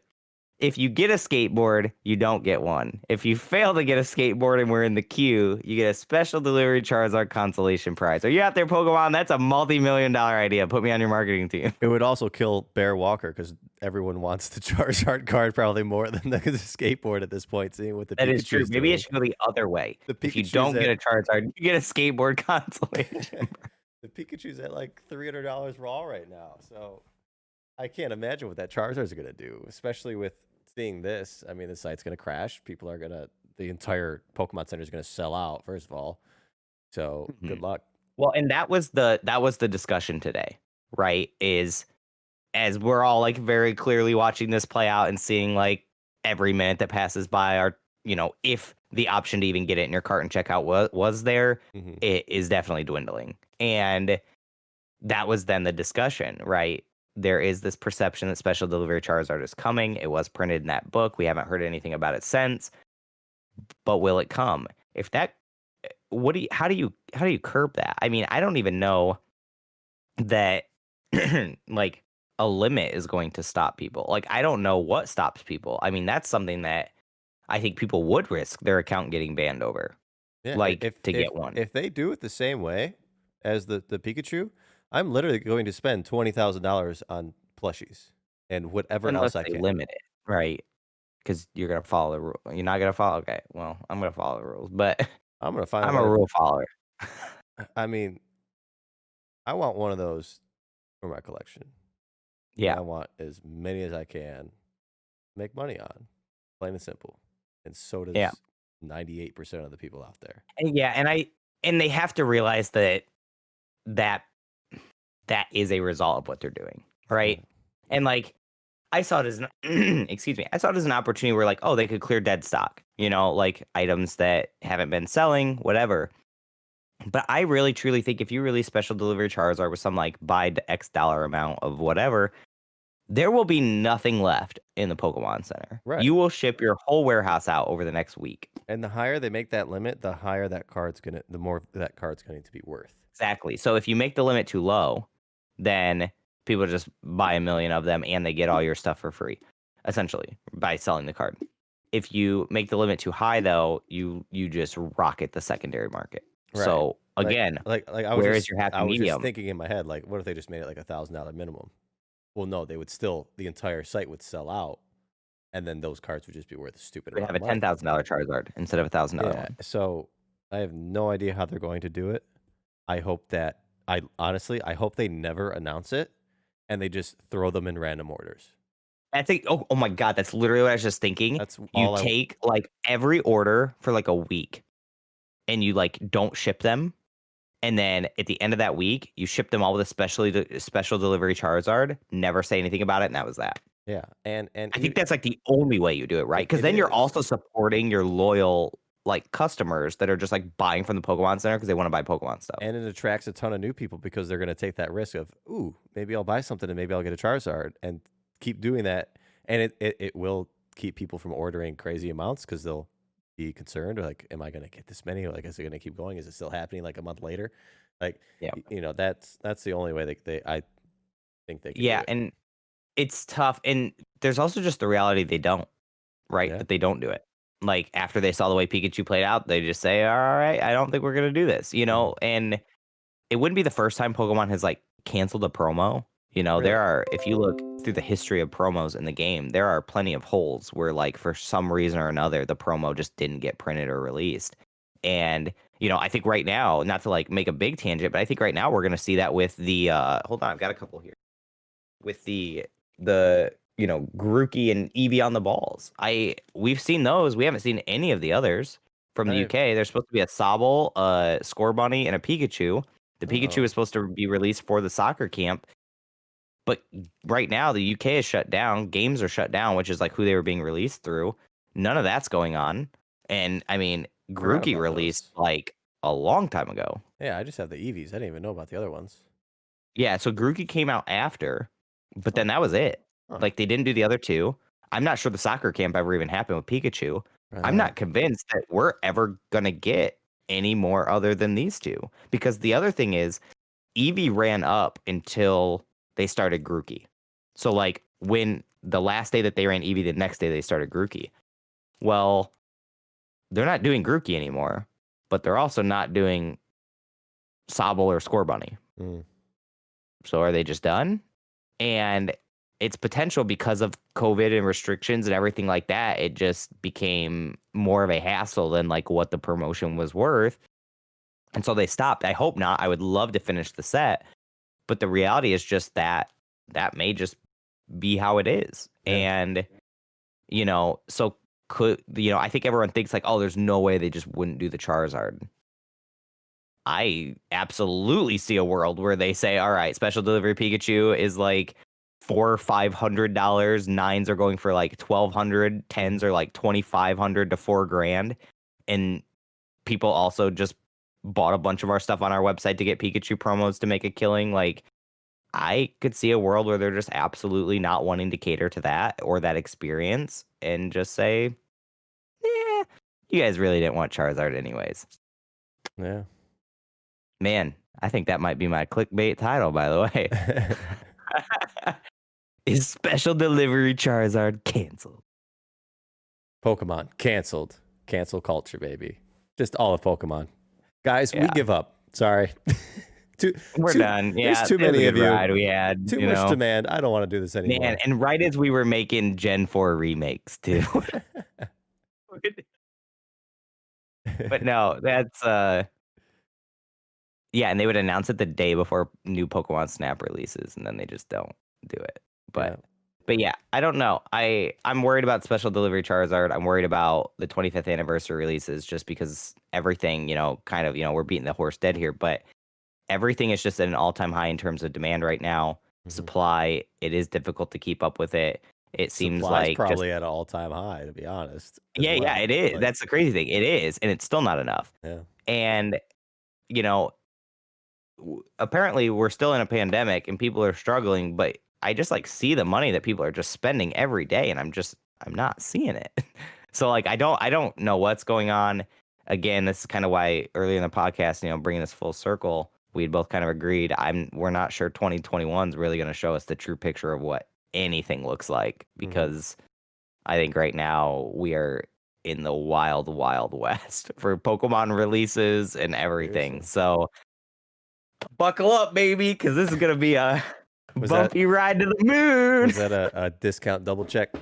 If you get a skateboard, you don't get one. If you fail to get a skateboard and we're in the queue, you get a special delivery Charizard consolation prize. Are you out there, Pokemon? That's a multi-million-dollar idea. Put me on your marketing team. It would also kill Bear Walker, because everyone wants the Charizard card probably more than the skateboard at this point, seeing what the That is true. Pikachu's Maybe doing. it should go the other way. If you Pikachu's don't get a Charizard, you get a skateboard consolation. The Pikachu's at like $300 raw right now, so I can't imagine what that Charizard's going to do, especially with seeing this. I mean, the site's going to crash. People are going to, the entire Pokemon Center is going to sell out, first of all. So good luck. Well, and that was the discussion today, right? Is as we're all like very clearly watching this play out and seeing like every minute that passes by our, if the option to even get it in your cart and check out was there, it is definitely dwindling. And that was then the discussion, right? There is this perception that Special Delivery Charizard is coming. It was printed in that book. We haven't heard anything about it since. But will it come? If that, how do you curb that? I mean, I don't even know that like a limit is going to stop people. Like, I don't know what stops people. I mean, that's something that I think people would risk their account getting banned over. Yeah, get one. If they do it the same way as the Pikachu, I'm literally going to spend $20,000 on plushies and whatever Unless else I they can. limit it, right? Because you're gonna follow the rule. You're not gonna follow. Okay, well, I'm gonna follow the rules, but I'm gonna find. I'm a rule follower. I mean, I want one of those for my collection. Yeah, I want as many as I can. Make money on, plain and simple. And so does 98% of the people out there. And they have to realize that is a result of what they're doing, right? And like, I saw it as an excuse me. I saw it as an opportunity where like, oh, they could clear dead stock, like items that haven't been selling, whatever. But I really truly think if you release special delivery Charizard with some like buy the X dollar amount of whatever, there will be nothing left in the Pokemon Center. Right. You will ship your whole warehouse out over the next week. And the higher they make that limit, the higher the more that card's going to be worth. Exactly. So if you make the limit too low, then people just buy a million of them and they get all your stuff for free, essentially, by selling the card. If you make the limit too high, though, you just rocket the secondary market. Right. So Like again, I where was is your happy I was just medium? thinking in my head, like, what if they just made it like $1,000 minimum? Well, no, they would still the entire site would sell out, and then those cards would just be worth a stupid You would amount have of a money. $10,000 Charizard instead of a $1,000 Yeah, one. so I have no idea how they're going to do it. I hope that I honestly, I hope they never announce it, and they just throw them in random orders. I think, oh my God, that's literally what I was just thinking. That's You all I take like every order for like a week and you like don't ship them. And then at the end of that week, you ship them all with a special delivery Charizard. Never say anything about it, and that was that. yeah, and I think even that's like the only way you do it, right? Because it then you're is. also supporting your loyal like customers that are just like buying from the Pokemon Center because they want to buy Pokemon stuff. And it attracts a ton of new people because they're gonna take that risk of, "Ooh, maybe I'll buy something and maybe I'll get a Charizard," and keep doing that, and it will keep people from ordering crazy amounts because 'cause they'll be concerned, like, "Am I gonna get this many? Like, is it gonna keep going? Is it still happening, like, a month later?" Like, Yeah, that's the only way I think they could do yeah, it. and it's tough. And there's also just the reality they don't, right? Yeah. That they don't do it. Like after they saw the way Pikachu played out, they just say, "All right, I don't think we're gonna do this," Mhm. And it wouldn't be the first time Pokemon has like canceled a promo. There Really? are, if you look through the history of promos in the game, there are plenty of holes where, like, for some reason or another, the promo just didn't get printed or released. And, I think right now, not to like make a big tangent, but I think right now we're going to see that with the, hold on, I've got a couple here with the Grookey and Eevee on the balls. We've seen those. We haven't seen any of the others from the I've UK. There's supposed to be a Sobble, a Scorbunny, and a Pikachu. The Pikachu oh, is supposed to be released for the soccer camp, but right now the UK is shut down. Games are shut down, which is like who they were being released through. None of that's going on. And I mean, forgot Grookey about released those. like a long time ago. Yeah, I just have the Eevees. I didn't even know about the other ones. Yeah, so Grookey came out after, but Huh, then that was it. huh. Like, they didn't do the other 2. I'm not sure the soccer camp ever even happened with Pikachu. I'm Uh, not convinced that we're ever gonna get any more other than these 2, because the other thing is Eevee ran up until they started Grookey. So, like, when the last day that they ran Eevee, the next day they started Grookey. Well, they're not doing Grookey anymore, but they're also not doing Sobble or Scorbunny. mm, So are they just done? And its potential, because of COVID and restrictions and everything like that, it just became more of a hassle than like what the promotion was worth. And so they stopped. I hope not. I would love to finish the set, but the reality is just that that may just be how it is. yeah. And so I think everyone thinks like, oh, there's no way they just wouldn't do the Charizard. I absolutely see a world where they say, all right, special delivery Pikachu is like $400-500. Nines are going for like 1,200. Tens Mhm. are like 2,500 to $4,000. And people also just bought a bunch of our stuff on our website to get Pikachu promos to make a killing. Like, I could see a world where they're just absolutely not wanting to cater to that or that experience and just say, yeah, you guys really didn't want Charizard anyways. Yeah. Man, I think that might be my clickbait title, by the way. Is special delivery Charizard canceled? Pokemon canceled. Cancel culture, baby. Just all of Pokemon. Guys, we Yeah, give up. Sorry. too we're too done. there's Yeah, too it was a many of good you. ride we had, Too much demand. I don't want to do this Man, anymore. and right as we were making Gen 4 remakes too. But no, that's yeah, and they would announce it the day before new Pokemon Snap releases, and then they just don't do it. Yeah. But yeah, I don't know. I'm worried about special delivery Charizard. I'm worried about the 25th anniversary releases just because everything, kind of, we're beating the horse dead here, but everything is just at an all-time high in terms of demand right now. Mhm. Supply, it is difficult to keep up with it. it seems Supply's like just probably at an all-time high, to be honest, as yeah, well. it is. Like, That's the crazy thing. It is, and it's still not enough. yeah. And you know, apparently we're still in a pandemic and people are struggling, but I just like see the money that people are just spending every day, and I'm not seeing it. So like I don't know what's going on. Again, this is kind of why earlier in the podcast, bringing this full circle, we'd both kind of agreed we're not sure 2021 is really going to show us the true picture of what anything looks like, Mhm. because I think right now we are in the wild, wild west for Pokemon releases and everything. Seriously. So buckle up, baby, because this is gonna be a Was that bumpy ride to the moon. was that a discount double check,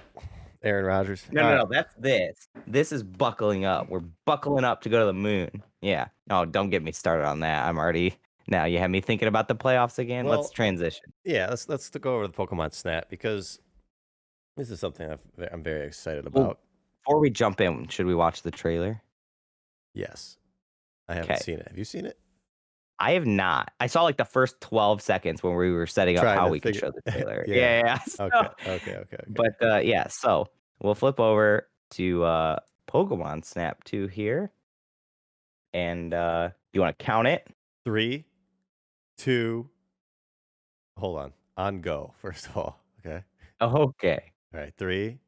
Aaron Rodgers? No, All no, right. no. That's this. This is buckling up. We're buckling up to go to the moon. Yeah. Oh, don't get me started on that. I'm already now. You have me thinking about the playoffs again. Let's Well, transition. yeah, let's go over the Pokemon Snap because this is something I'm very excited Well, about. before we jump in, should we watch the trailer? Yes. I haven't Okay. seen it. Have you seen it? I have not. I saw like the first 12 seconds when we were setting up Trying how to we could figure show the trailer. Yeah. Yeah, yeah. Okay. So, Okay. but yeah, so we'll flip over to Pokemon Snap 2 here. And you want to count it? 3, 2, hold on go, first of all. Okay. Okay. All right. 3,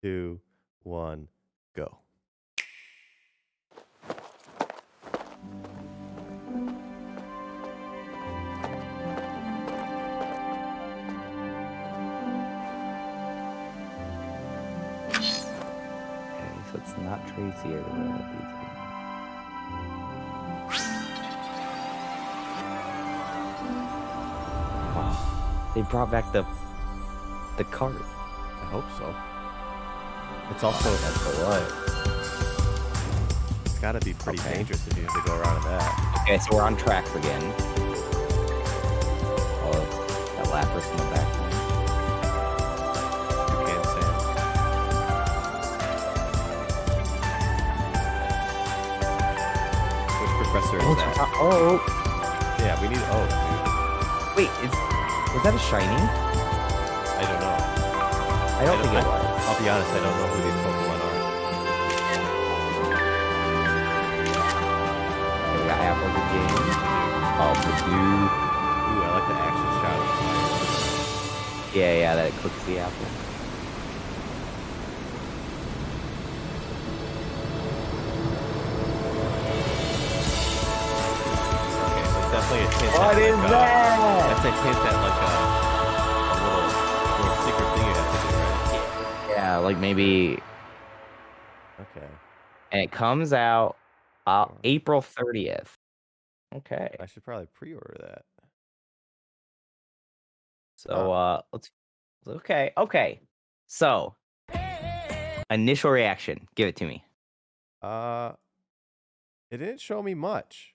2, 1, go. Okay, so it's not Tracy or Wow. They brought back the cart. I hope so. It's also That's the what? it's got to be pretty Okay. dangerous if you have to go around in that. Okay, so we're on tracks again. Oh, that Lapras in the background. You can't stand. Which professor is that? Oh, Yeah, we need dude. wait, was that a shiny? I don't know. I don't think it was. I'll be honest, I don't know who these Pokemon are. We got Apple the game. Oh, Purdue. Ooh, I like the action shot. Yeah, that it clicks the apple. Okay, so it's definitely a hint. What at, is like, that? That's a hint at like a little secret thing you have to do, right? Yeah, like maybe, Okay. and it comes out Sure. April 30th. Okay. I should probably pre-order that. So okay. So initial reaction. Give it to me. Uh, it didn't show me much.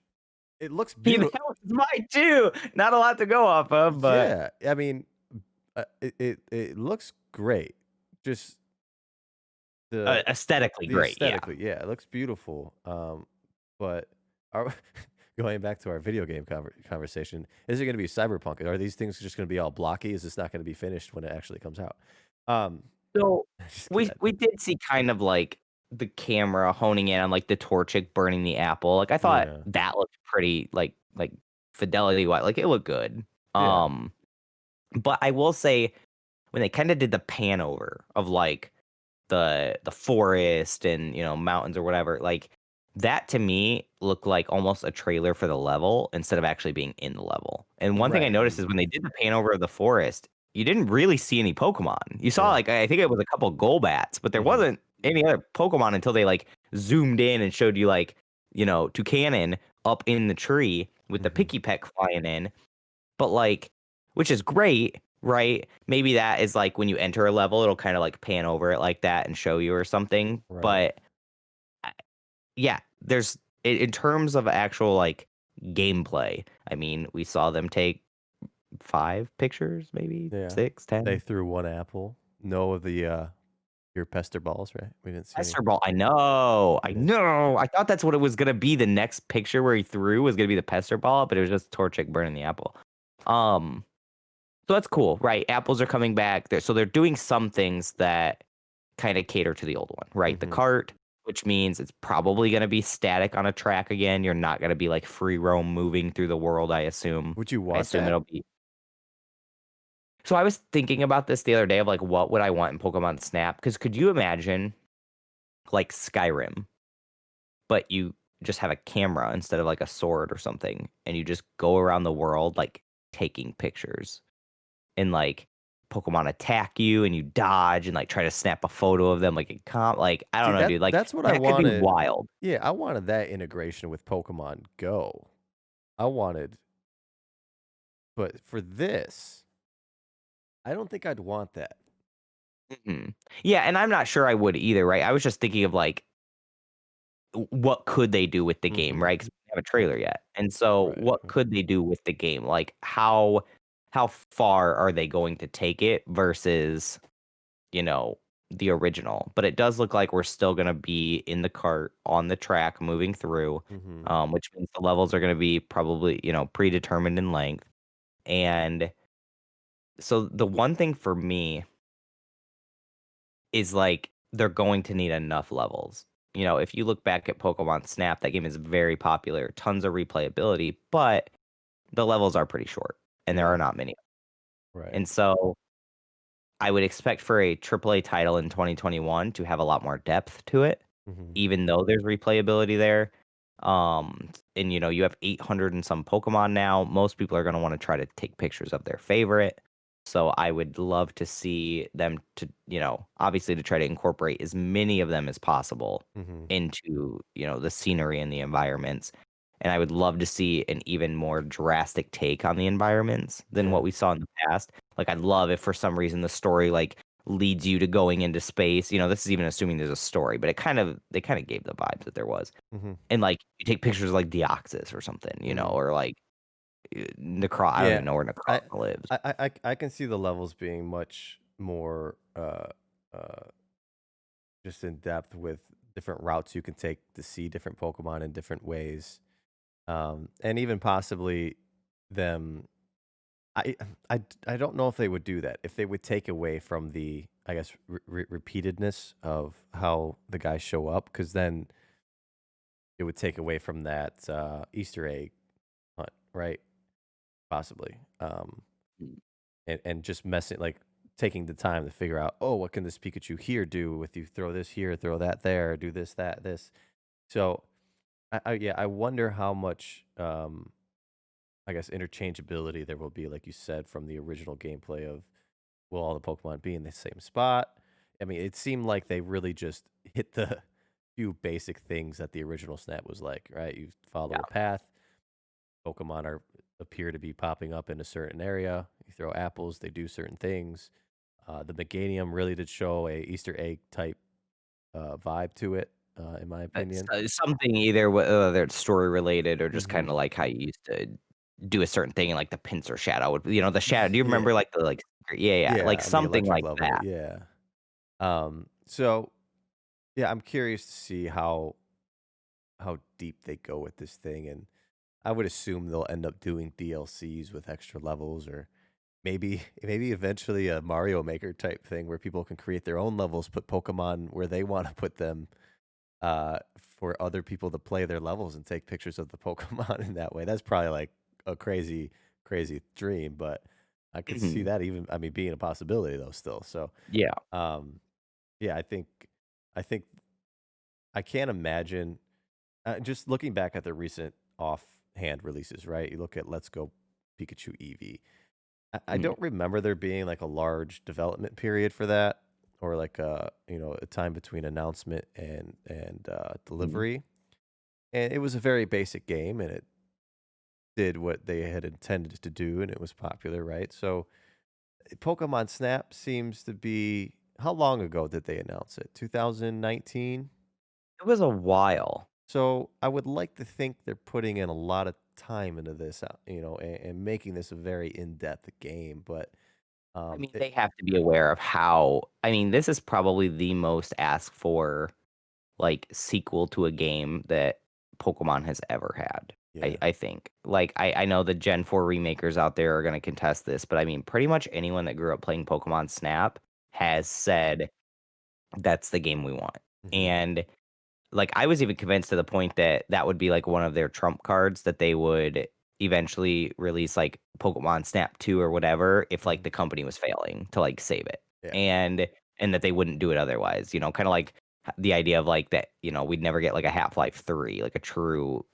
It looks That beautiful. was mine too. Not a lot to go off of, but Yeah, I mean, it looks great. Just the aesthetically great. aesthetically, yeah, it looks beautiful. But are going back to our video game conversation, is it going to be Cyberpunk? Are these things just going to be all blocky? Is this not going to be finished when it actually comes out? Yeah. So Just we kidding. we did see kind of like the camera honing in on like the Torchic burning the apple. Like I thought Yeah. that looked pretty like fidelity wise. Like it looked good. Yeah. But I will say when they kind of did the pan over of like the forest and mountains or whatever, like that to me looked like almost a trailer for the level instead of actually being in the level. And one thing I Right. noticed is when they did the pan over of the forest, you didn't really see any Pokemon. You saw Yeah. like I think it was a couple Golbats, but there Mhm. wasn't any other Pokemon until they like zoomed in and showed you like Toucanon up in the tree with the Mhm. Picky Peck flying in. But like, which is great, right? Maybe that is like when you enter a level, it'll kind of like pan over it like that and show you or something. Right. But yeah, there's in terms of actual like gameplay. I mean, we saw them take 5 pictures, maybe Yeah. 6, 10. They threw one apple. No of the your pester balls, right? We didn't see any. Pester Ball. I know. I We didn't- know. I thought that's what it was gonna be. The next picture where he threw was gonna be the Pester Ball, but it was just Torchic burning the apple. So that's cool, right? Apples are coming back. So they're doing some things that kind of cater to the old one, right? The Mhm. cart, which means it's probably going to be static on a track again. You're not going to be like free roam moving through the world, I assume. Would you I want assume that? it'll be. So I was thinking about this the other day of like what would I want in Pokemon Snap? Because could you imagine like Skyrim, but you just have a camera instead of like a sword or something, and you just go around the world like taking pictures and like Pokemon attack you and you dodge and like try to snap a photo of them like in like I don't See, know, dude. Like that's what I that could be wanted. wild. Yeah, I wanted that integration with Pokemon Go. I wanted but for this, I don't think I'd want that. Mhm. Yeah, and I'm not sure I would either, right? I was just thinking of like what could they do with the game, Mhm. right? Because we don't have a trailer Mhm. yet. And so Right, what right. could they do with the game? Like how far are they going to take it versus, you know, the original? But it does look like we're still gonna be in the cart on the track moving through, Mhm. which means the levels are gonna be probably, predetermined in length. And so the one thing for me is like they're going to need enough levels. If you look back at Pokemon Snap, that game is very popular, tons of replayability, but the levels are pretty short and there are Yeah, not many. right. And so I would expect for a AAA title in 2021 to have a lot more depth to it, Mhm. even though there's replayability there. And you have 800 and some Pokemon now. Most people are going to want to try to take pictures of their favorite. So I would love to see them to, obviously to try to incorporate as many of them as possible Mhm. into, the scenery and the environments. And I would love to see an even more drastic take on the environments than what Yeah. we saw in the past. Like I'd love if for some reason the story like leads you to going into space. This is even assuming there's a story, but they kind of gave the vibes that there was. Mhm. And like you take pictures of, like Deoxys or something, Mhm. or like Necro I don't Yeah. even know where I Necron lives. I can see the levels being much more, just in depth with different routes you can take to see different Pokemon in different ways, and even possibly them I I don't know if they would do that, if they would take away from the, I guess, repeatedness of how the guys show up, because then it would take away from that, Easter egg hunt, right? Possibly, Mm. and just messing like, taking the time to figure out, "Oh, what can this Pikachu here do if you throw this here, throw that there, do this, that, this." So, yeah, I wonder how much, I guess, interchangeability there will be, like you said, from the original gameplay of, will all the Pokemon be in the same spot? I mean, it seemed like they really just hit the few basic things that the original Snap was like, right? You follow Yeah. a path, Pokemon appear to be popping up in a certain area. You throw apples, they do certain things. The Meganium really did show a Easter egg type vibe to it, in my It's, opinion. something either whether it's story related or just Hmm. kinda like how you used to do a certain thing and like the pincer shadow would the shadow do you remember Yeah, like the like yeah, yeah, like on the something electric like level, that. yeah. So yeah, I'm curious to see how deep they go with this thing, and I would assume they'll end up doing DLCs with extra levels, or maybe eventually a Mario Maker type thing where people can create their own levels, put Pokemon where they want to put them, for other people to play their levels and take pictures of the Pokemon in that way. That's probably like a crazy, crazy dream, but I could see Mhm. that even, I mean, being a possibility though still. So, Yeah. um, yeah, I think I can't imagine, just looking back at the recent offhand releases, right? You look at Let's Go Pikachu Eevee. I Mhm. don't remember there being like a large development period for that, or like a time between announcement and Mhm. delivery. And it was a very basic game, and it did what they had intended to do, and it was popular, right? So Pokemon Snap seems to be, how long ago did they announce it? 2019. It was a while. So I would like to think they're putting in a lot of time into this, and making this a very in-depth game. But I mean, it, they have to be aware of how this is probably the most asked for, like, sequel to a game that Pokemon has ever had. Yeah. I think. Like, I know the Gen 4 remakers out there are gonna contest this, but I mean, pretty much anyone that grew up playing Pokemon Snap has said that's the game we want. Mhm. And like, I was even convinced to the point that that would be, like, one of their trump cards that they would eventually release, like, Pokemon Snap 2 or whatever if, like, Mhm. the company was failing to, like, save it. Yeah. And that they wouldn't do it otherwise, kinda like the idea of, like, that, we'd never get, like, a Half-Life 3, like, a true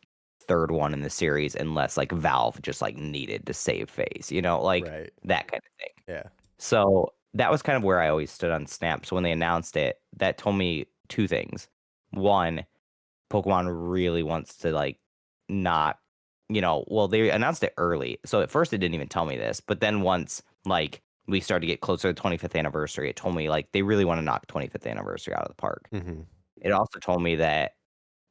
3rd one in the series unless, like, Valve just, like, needed to save face, like, Right. that kind of thing. Yeah. So, that was kind of where I always stood on Snap, so when they announced it, that told me 2 things. 1, Pokemon really wants to, like, not well, they announced it early, so at first it didn't even tell me this, but then once, like, we started to get closer to the 25th anniversary, it told me, like, they really wanna knock 25th anniversary out of the park. Mhm. It also told me that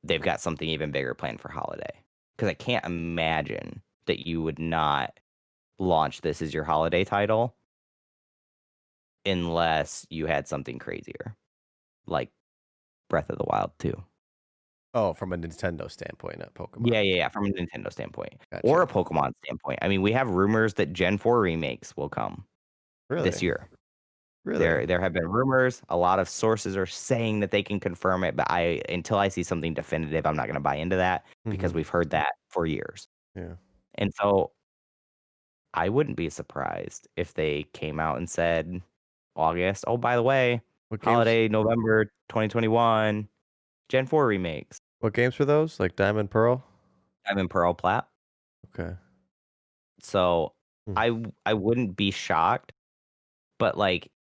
they've got something even bigger planned for holiday, because I can't imagine that you would not launch this as your holiday title unless you had something crazier, like Breath of the Wild 2. Oh, from a Nintendo standpoint, not Pokemon. Yeah, yeah, yeah, from a Nintendo standpoint, or a Gotcha. Pokemon standpoint. I mean, we have rumors that Gen 4 remakes will come this Really? year. Really? There have been rumors, a lot of sources are saying that they can confirm it, but I until I see something definitive, I'm not gonna buy into that because Mhm. we've heard that for years. Yeah. And so, I wouldn't be surprised if they came out and said August, "Oh, by the way, What games holiday November 2021, Gen 4 remakes." what games were those? Like Diamond Pearl? I'm in Pearl Plat. Okay. So, Hmm. I wouldn't be shocked. But, like,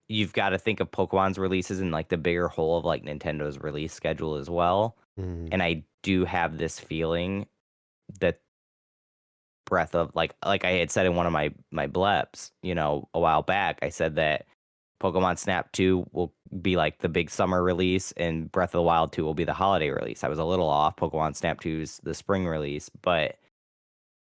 you've gotta think of Pokemon's releases in, like, the bigger whole of, like, Nintendo's release schedule as well, Mhm. and I do have this feeling that Breath of like I had said in one of my bleps, a while back, I said that Pokemon Snap 2 will be, like, the big summer release, and Breath of the Wild 2 will be the holiday release. I was a little off, Pokemon Snap 2 is the spring release, but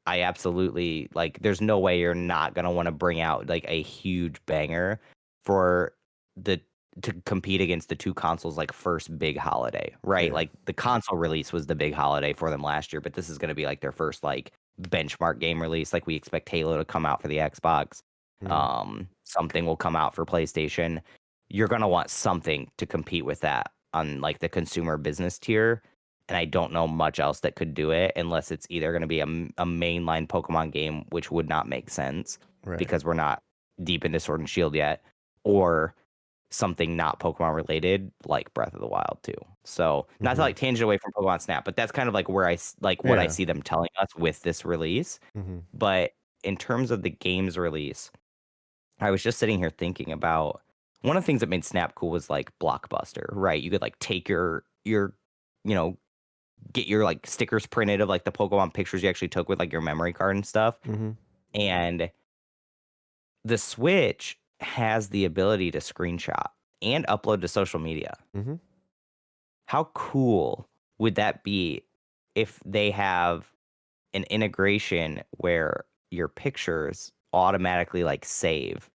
I absolutely like, there's no way you're not gonna wanna bring out, like, a huge banger for the to compete against the 2 consoles, like, first big holiday, right? Yeah. Like, the console release was the big holiday for them last year, but this is gonna be, like, their first, like, benchmark game release, like, we expect Halo to come out for the Xbox. Mhm. Something will come out for PlayStation. You're gonna want something to compete with that on, like, the consumer business tier, and I don't know much else that could do it unless it's either gonna be a mainline Pokemon game, which would not make sense Right. because we're not deep into Sword and Shield yet, or something not Pokemon related like Breath of the Wild too. So, not to, Mhm. like, tangent away from Pokemon Snap, but that's kind of like where like, what I Yeah. see them telling us with this release. Mhm. But in terms of the game's release, I was just sitting here thinking about one of the things that made Snap cool was, like, Blockbuster, right? You could, like, take you know, get your, like, stickers printed of, like, the Pokemon pictures you actually took with, like, your memory card and stuff, Mhm. and the Switch has the ability to screenshot and upload to social media. Mhm. How cool would that be if they have an integration where your pictures automatically, like, save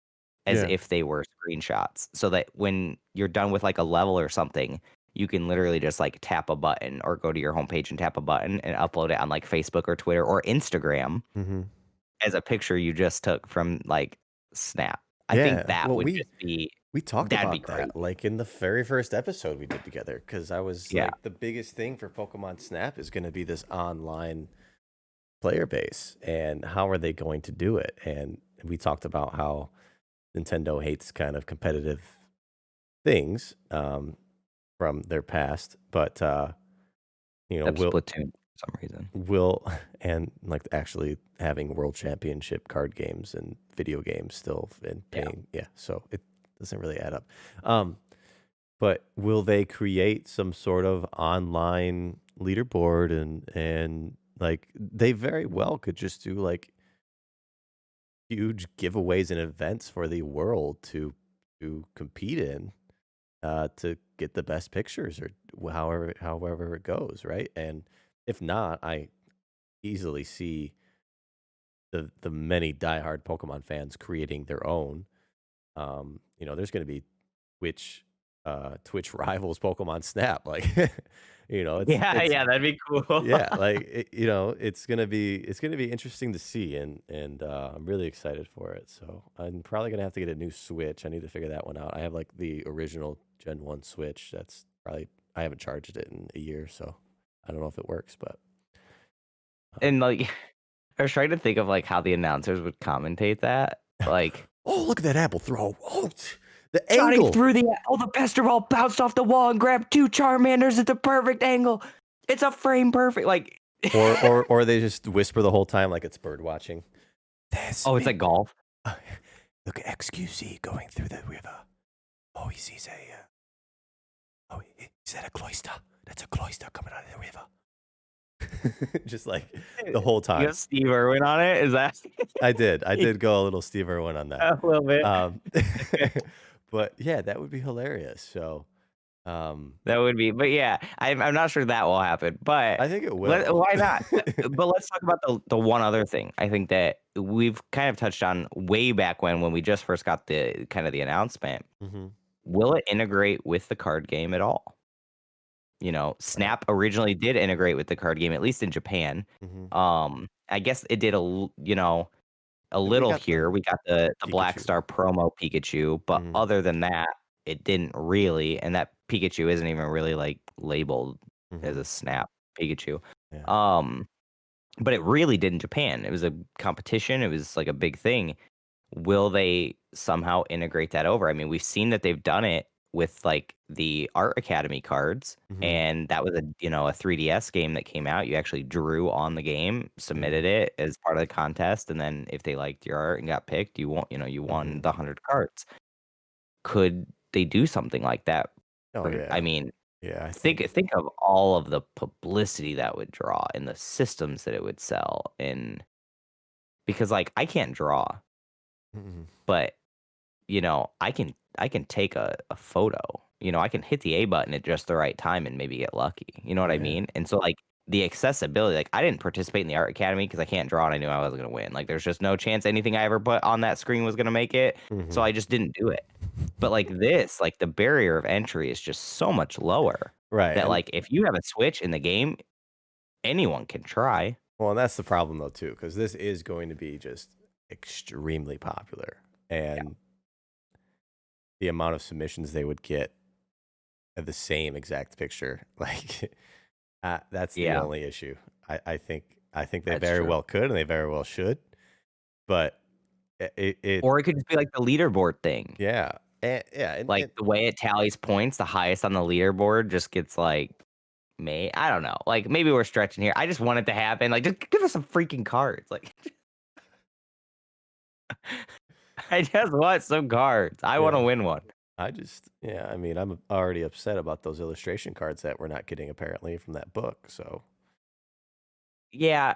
as Yeah. if they were screenshots so that when you're done with, like, a level or something, you can literally just, like, tap a button or go to your homepage and tap a button and upload it on, like, Facebook or Twitter or Instagram Mhm. as a picture you just took from, like, Snap. I think Yeah. that Well, would we just be we talked that'd be about that, crazy. like, in the very first episode we did together, because I was Yeah. like, the biggest thing for Pokemon Snap is gonna be this online player base, and how are they going to do it? And we talked about how Nintendo hates kind of competitive things, from their past, but, Except will Splatoon for some reason. will and, like, actually having world championship card games and video games still and Yeah. paying yeah, so it doesn't really add up. Um, but will they create some sort of online leaderboard and, like, they very well could just do, like, huge giveaways and events for the world to compete in, to get the best pictures or however it goes, right? And if not, I easily see the many diehard Pokemon fans creating their own. There's going to be Twitch. Twitch rivals Pokemon Snap. Like, Yeah, it's yeah, that'd be cool. yeah, like it's gonna be interesting to see, and I'm really excited for it. So I'm probably gonna have to get a new Switch. I need to figure that one out. I have like the original Gen 1 Switch. That's probably I haven't charged it in a year, so I don't know if it works, but And like, I was trying to think of like how the announcers would commentate that. Like, oh, look at that apple throw! Oh, the Johnny angle. threw the pester ball, bounced off the wall, and grabbed 2 Charmanders at the perfect angle. It's a frame perfect. Like, Or they just whisper the whole time like it's bird watching. oh, it's like golf. Look at XQC going through the river. Oh, he sees is that a cloister? That's a cloister coming out of the river. Just like the whole You time. have Steve Irwin on it. Is that I did go a little Steve Irwin on that. a little bit? Um, but yeah, that would be hilarious. So, That would be, but yeah, I'm not sure that will happen. But I think it will. why not? But let's talk about the one other thing. I think that we've kind of touched on way back when we just first got the kind of the announcement. Mhm. Will it integrate with the card game at all? Snap originally did integrate with the card game, at least in Japan. Mhm. I guess it did a We little got here. the We got the Black Pikachu. Star promo Pikachu, but Mhm. other than that, it didn't really. And that Pikachu isn't even really like labeled as Mhm. a Snap Pikachu. Yeah. Um, but it really did in Japan. It was a competition. It was like a big thing. Will they somehow integrate that over? I mean, we've seen that they've done it with like the Art Academy cards, Mhm. and that was a 3DS game that came out. You actually drew on the game, Mhm. submitted it as part of the contest, and then if they liked your art and got picked, you won Mhm. the 100 cards. Could they do something like that? Oh I yeah. mean, Yeah, I think. think of all of the publicity that would draw and the systems that it would sell, and because like I can't draw, Mhm. but I can take a photo. I can hit the A button at just the right time and maybe get lucky. You know what I Yeah. mean? And so like the accessibility, like I didn't participate in the art academy because I can't draw and I knew I wasn't gonna win. Like there's just no chance anything I ever put on that screen was gonna make it. So Mhm. I just didn't do it. But like this, like the barrier of entry is just so much lower Right, that and like if you have a switch in the game, anyone can try. well, and that's the problem though too, because this is going to be just extremely popular, and the amount of submissions they would get of the same exact picture, like, that's the Yeah, only issue. I think they that's very true. well could, and they very well should, but it Or it could just be like the leaderboard thing. yeah, yeah, Like, the way it tallies points, the highest on the leaderboard just gets, like, I don't know, like, maybe we're stretching here. I just want it to happen, like, just give us some freaking cards, like, I just want some cards. I wanna yeah. win one. Yeah, I mean, I'm already upset about those illustration cards that we're not getting apparently from that book, so Yeah.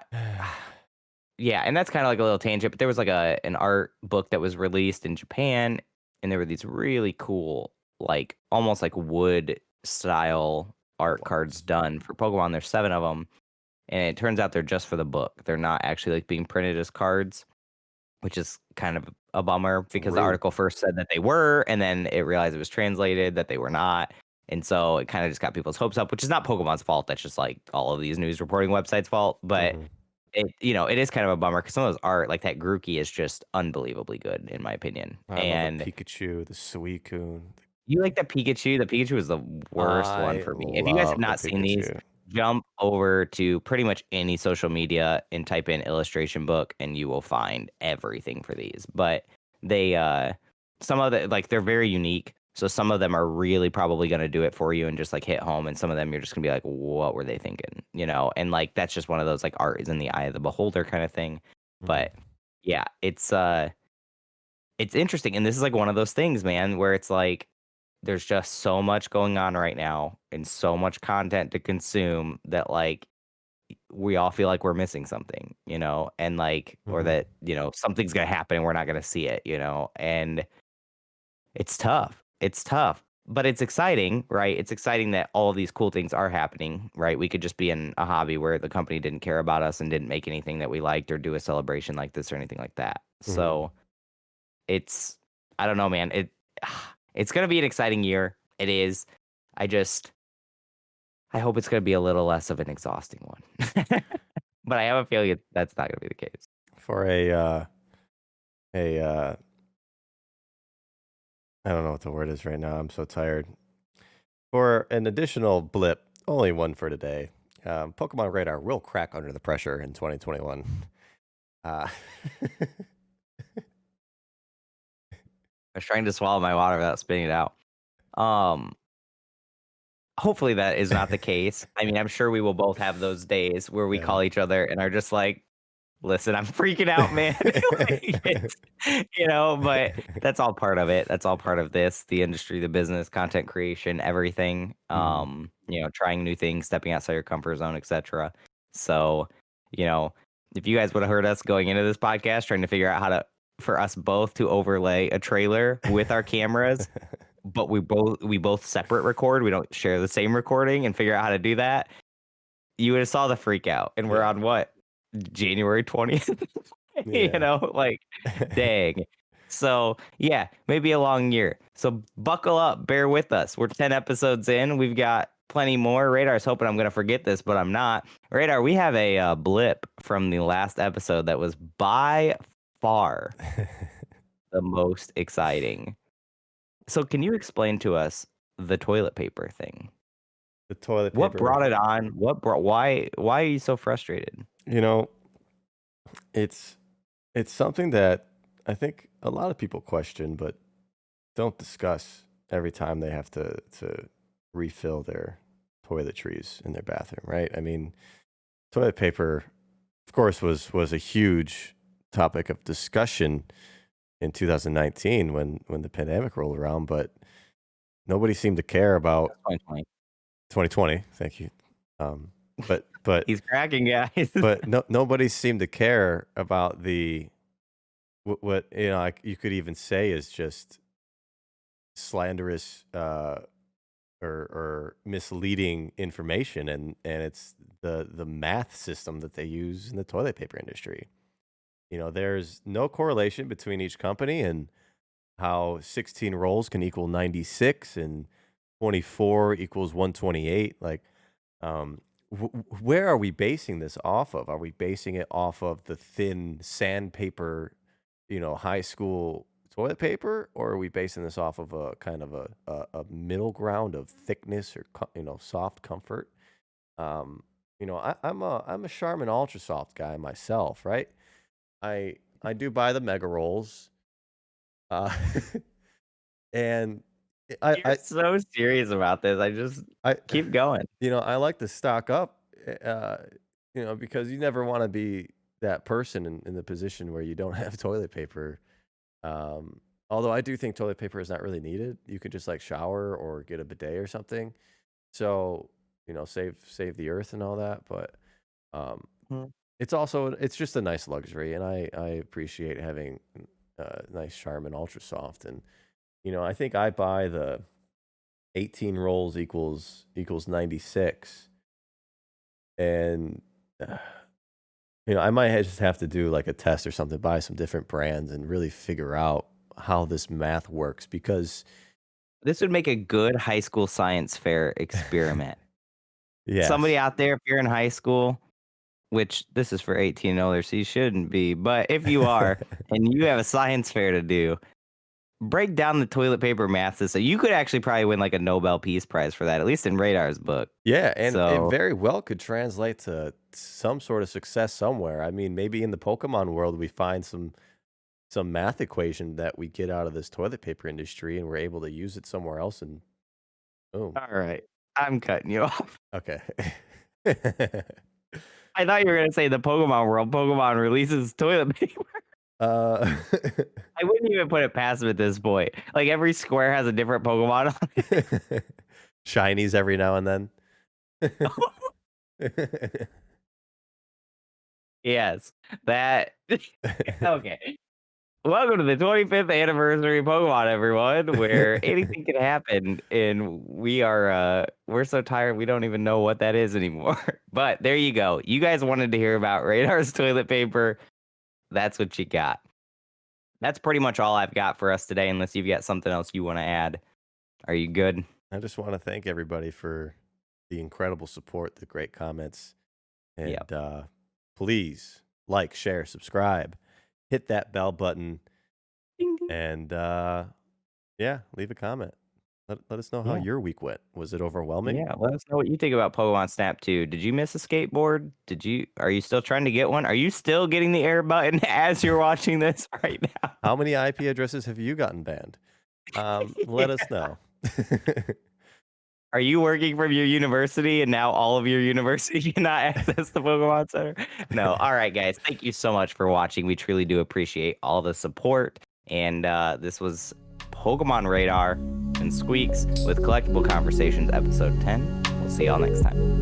Yeah, and that's kinda like a little tangent, but there was, like, an art book that was released in Japan, and there were these really cool, like, almost like wood style art cards ones. done for Pokemon. There's 7 of them, and it turns out they're just for the book. They're not actually, like, being printed as cards, which is kind of a bummer It's because the rude. article first said that they were, and then it realized it was translated that they were not. And so it kind of just got people's hopes up, which is not Pokemon's fault. That's just like all of these news reporting websites' fault. But Mhm. it is kind of a bummer because some of those art, like that Grookey, is just unbelievably good in my opinion. I love the And Pikachu, the Suicune. you like the Pikachu? The Pikachu is the worst one I for me. If you guys have love the not seen these, Pikachu. jump over to pretty much any social media and type in illustration book and you will find everything for these. But they some of the like they're very unique. So some of them are really probably going to do it for you and just like hit home, and some of them you're just going to be like what were they thinking, And like that's just one of those like art is in the eye of the beholder kind of thing. Mhm. But yeah, it's interesting, and this is like one of those things, man, where it's like there's just so much going on right now and so much content to consume that like we all feel like we're missing something, and like or Mhm. that, something's going to happen and we're not going to see it, and it's tough. It's tough, but it's exciting, right? It's exciting that all of these cool things are happening, right? We could just be in a hobby where the company didn't care about us and didn't make anything that we liked or do a celebration like this or anything like that. Mhm. So, it's I don't know, man. It's gonna be an exciting year. It is. I just I hope it's gonna be a little less of an exhausting one. But I have a feeling that's not gonna be the case. For a I don't know what the word is right now. I'm so tired. For an additional blip, only one for today. Pokemon Radar will crack under the pressure in 2021. Uh, I was trying to swallow my water without spitting it out. Um, Hopefully that is not the case. I mean, I'm sure we will both have those days where we yeah. call each other and are just like, listen, I'm freaking out, man. Like, but that's all part of it. That's all part of this, the industry, the business, content creation, everything. Mhm. Trying new things, stepping outside your comfort zone, etc. So, you know, if you guys would have heard us going into this podcast trying to figure out how to for us both to overlay a trailer with our cameras, but we both separate record, we don't share the same recording and figure out how to do that, you would have saw the freak out. And we're Yeah. on what? January 20th? Yeah. Like, dang. So, yeah, maybe a long year. So buckle up, bear with us. We're 10 episodes in. We've got plenty more. Radar's hoping I'm going to forget this, but I'm not. Radar, we have a blip from the last episode that was by far the most exciting. So can you explain to us the toilet paper thing? The toilet What paper. brought it on? Why are you so frustrated? You know, it's it's something that I think a lot of people question, but don't discuss every time they have to refill their toiletries in their bathroom, right? I mean, toilet paper, of course, was a huge topic of discussion in 2019 when the pandemic rolled around, but nobody seemed to care about 2020. 2020. Thank you. Um, but He's cracking, guys. but nobody seemed to care about the what like you could even say is just slanderous or misleading information, and it's the math system that they use in the toilet paper industry. There's no correlation between each company and how 16 rolls can equal 96 and 24 equals 128. Like, where are we basing this off of? Are we basing it off of the thin sandpaper, high school toilet paper, or are we basing this off of a kind of a middle ground of thickness or soft comfort? I'm a Charmin Ultra Soft guy myself, right? I do buy the mega rolls, uh, and I You're I so serious about this. I just I keep going. I like to stock up, because you never want to be that person in the position where you don't have toilet paper. Although I do think toilet paper is not really needed. You could just like shower or get a bidet or something. So, save the earth and all that. But um, Mhm. it's just a nice luxury, and I appreciate having nice Charmin Ultra Soft. And I think I buy the 18 rolls equals 96, and uh, I might just have to do like a test or something, buy some different brands, and really figure out how this math works because This would make a good high school science fair experiment. Somebody yes, out there, if you're in high school, which this is for 18 and older, so you shouldn't be, but if you are and you have a science fair to do, break down the toilet paper math system. You could actually probably win like a Nobel Peace Prize for that, at least in Radar's book. yeah, and it So, very well could translate to some sort of success somewhere. I mean, maybe in the Pokemon world, we find some math equation that we get out of this toilet paper industry, and we're able to use it somewhere else, and boom. all right, I'm cutting you off. Okay. I thought you were gonna say the Pokemon world. Pokemon releases toilet paper. uh, I wouldn't even put it past them at this point. Like every square has a different Pokemon on it. Shinies every now and then. Yes, that. Okay. Welcome to the 25th anniversary of Pokemon, everyone, where anything can happen, and we're so tired we don't even know what that is anymore. But there you go. You guys wanted to hear about Radar's toilet paper. That's what you got. That's pretty much all I've got for us today, unless you've got something else you want to add. Are you good? I just want to thank everybody for the incredible support, the great comments, Yeah. and please like, share, subscribe, hit that bell button, Ding, ding. and yeah, leave a comment. Let us know how Yeah. your week went. Was it overwhelming? Yeah. Let us know what you think about Pokemon Snap 2. Did you miss a skateboard? Are you still trying to get one? Are you still getting the air button as you're watching this right now? How many IP addresses have you gotten banned? Let us know. Are you working from your university and now all of your university cannot access the Pokemon Center? No. All right, guys. Thank you so much for watching. We truly do appreciate all the support. And this was Pokemon Radar and Squeaks with Collectible Conversations, episode 10. We'll see y'all next time.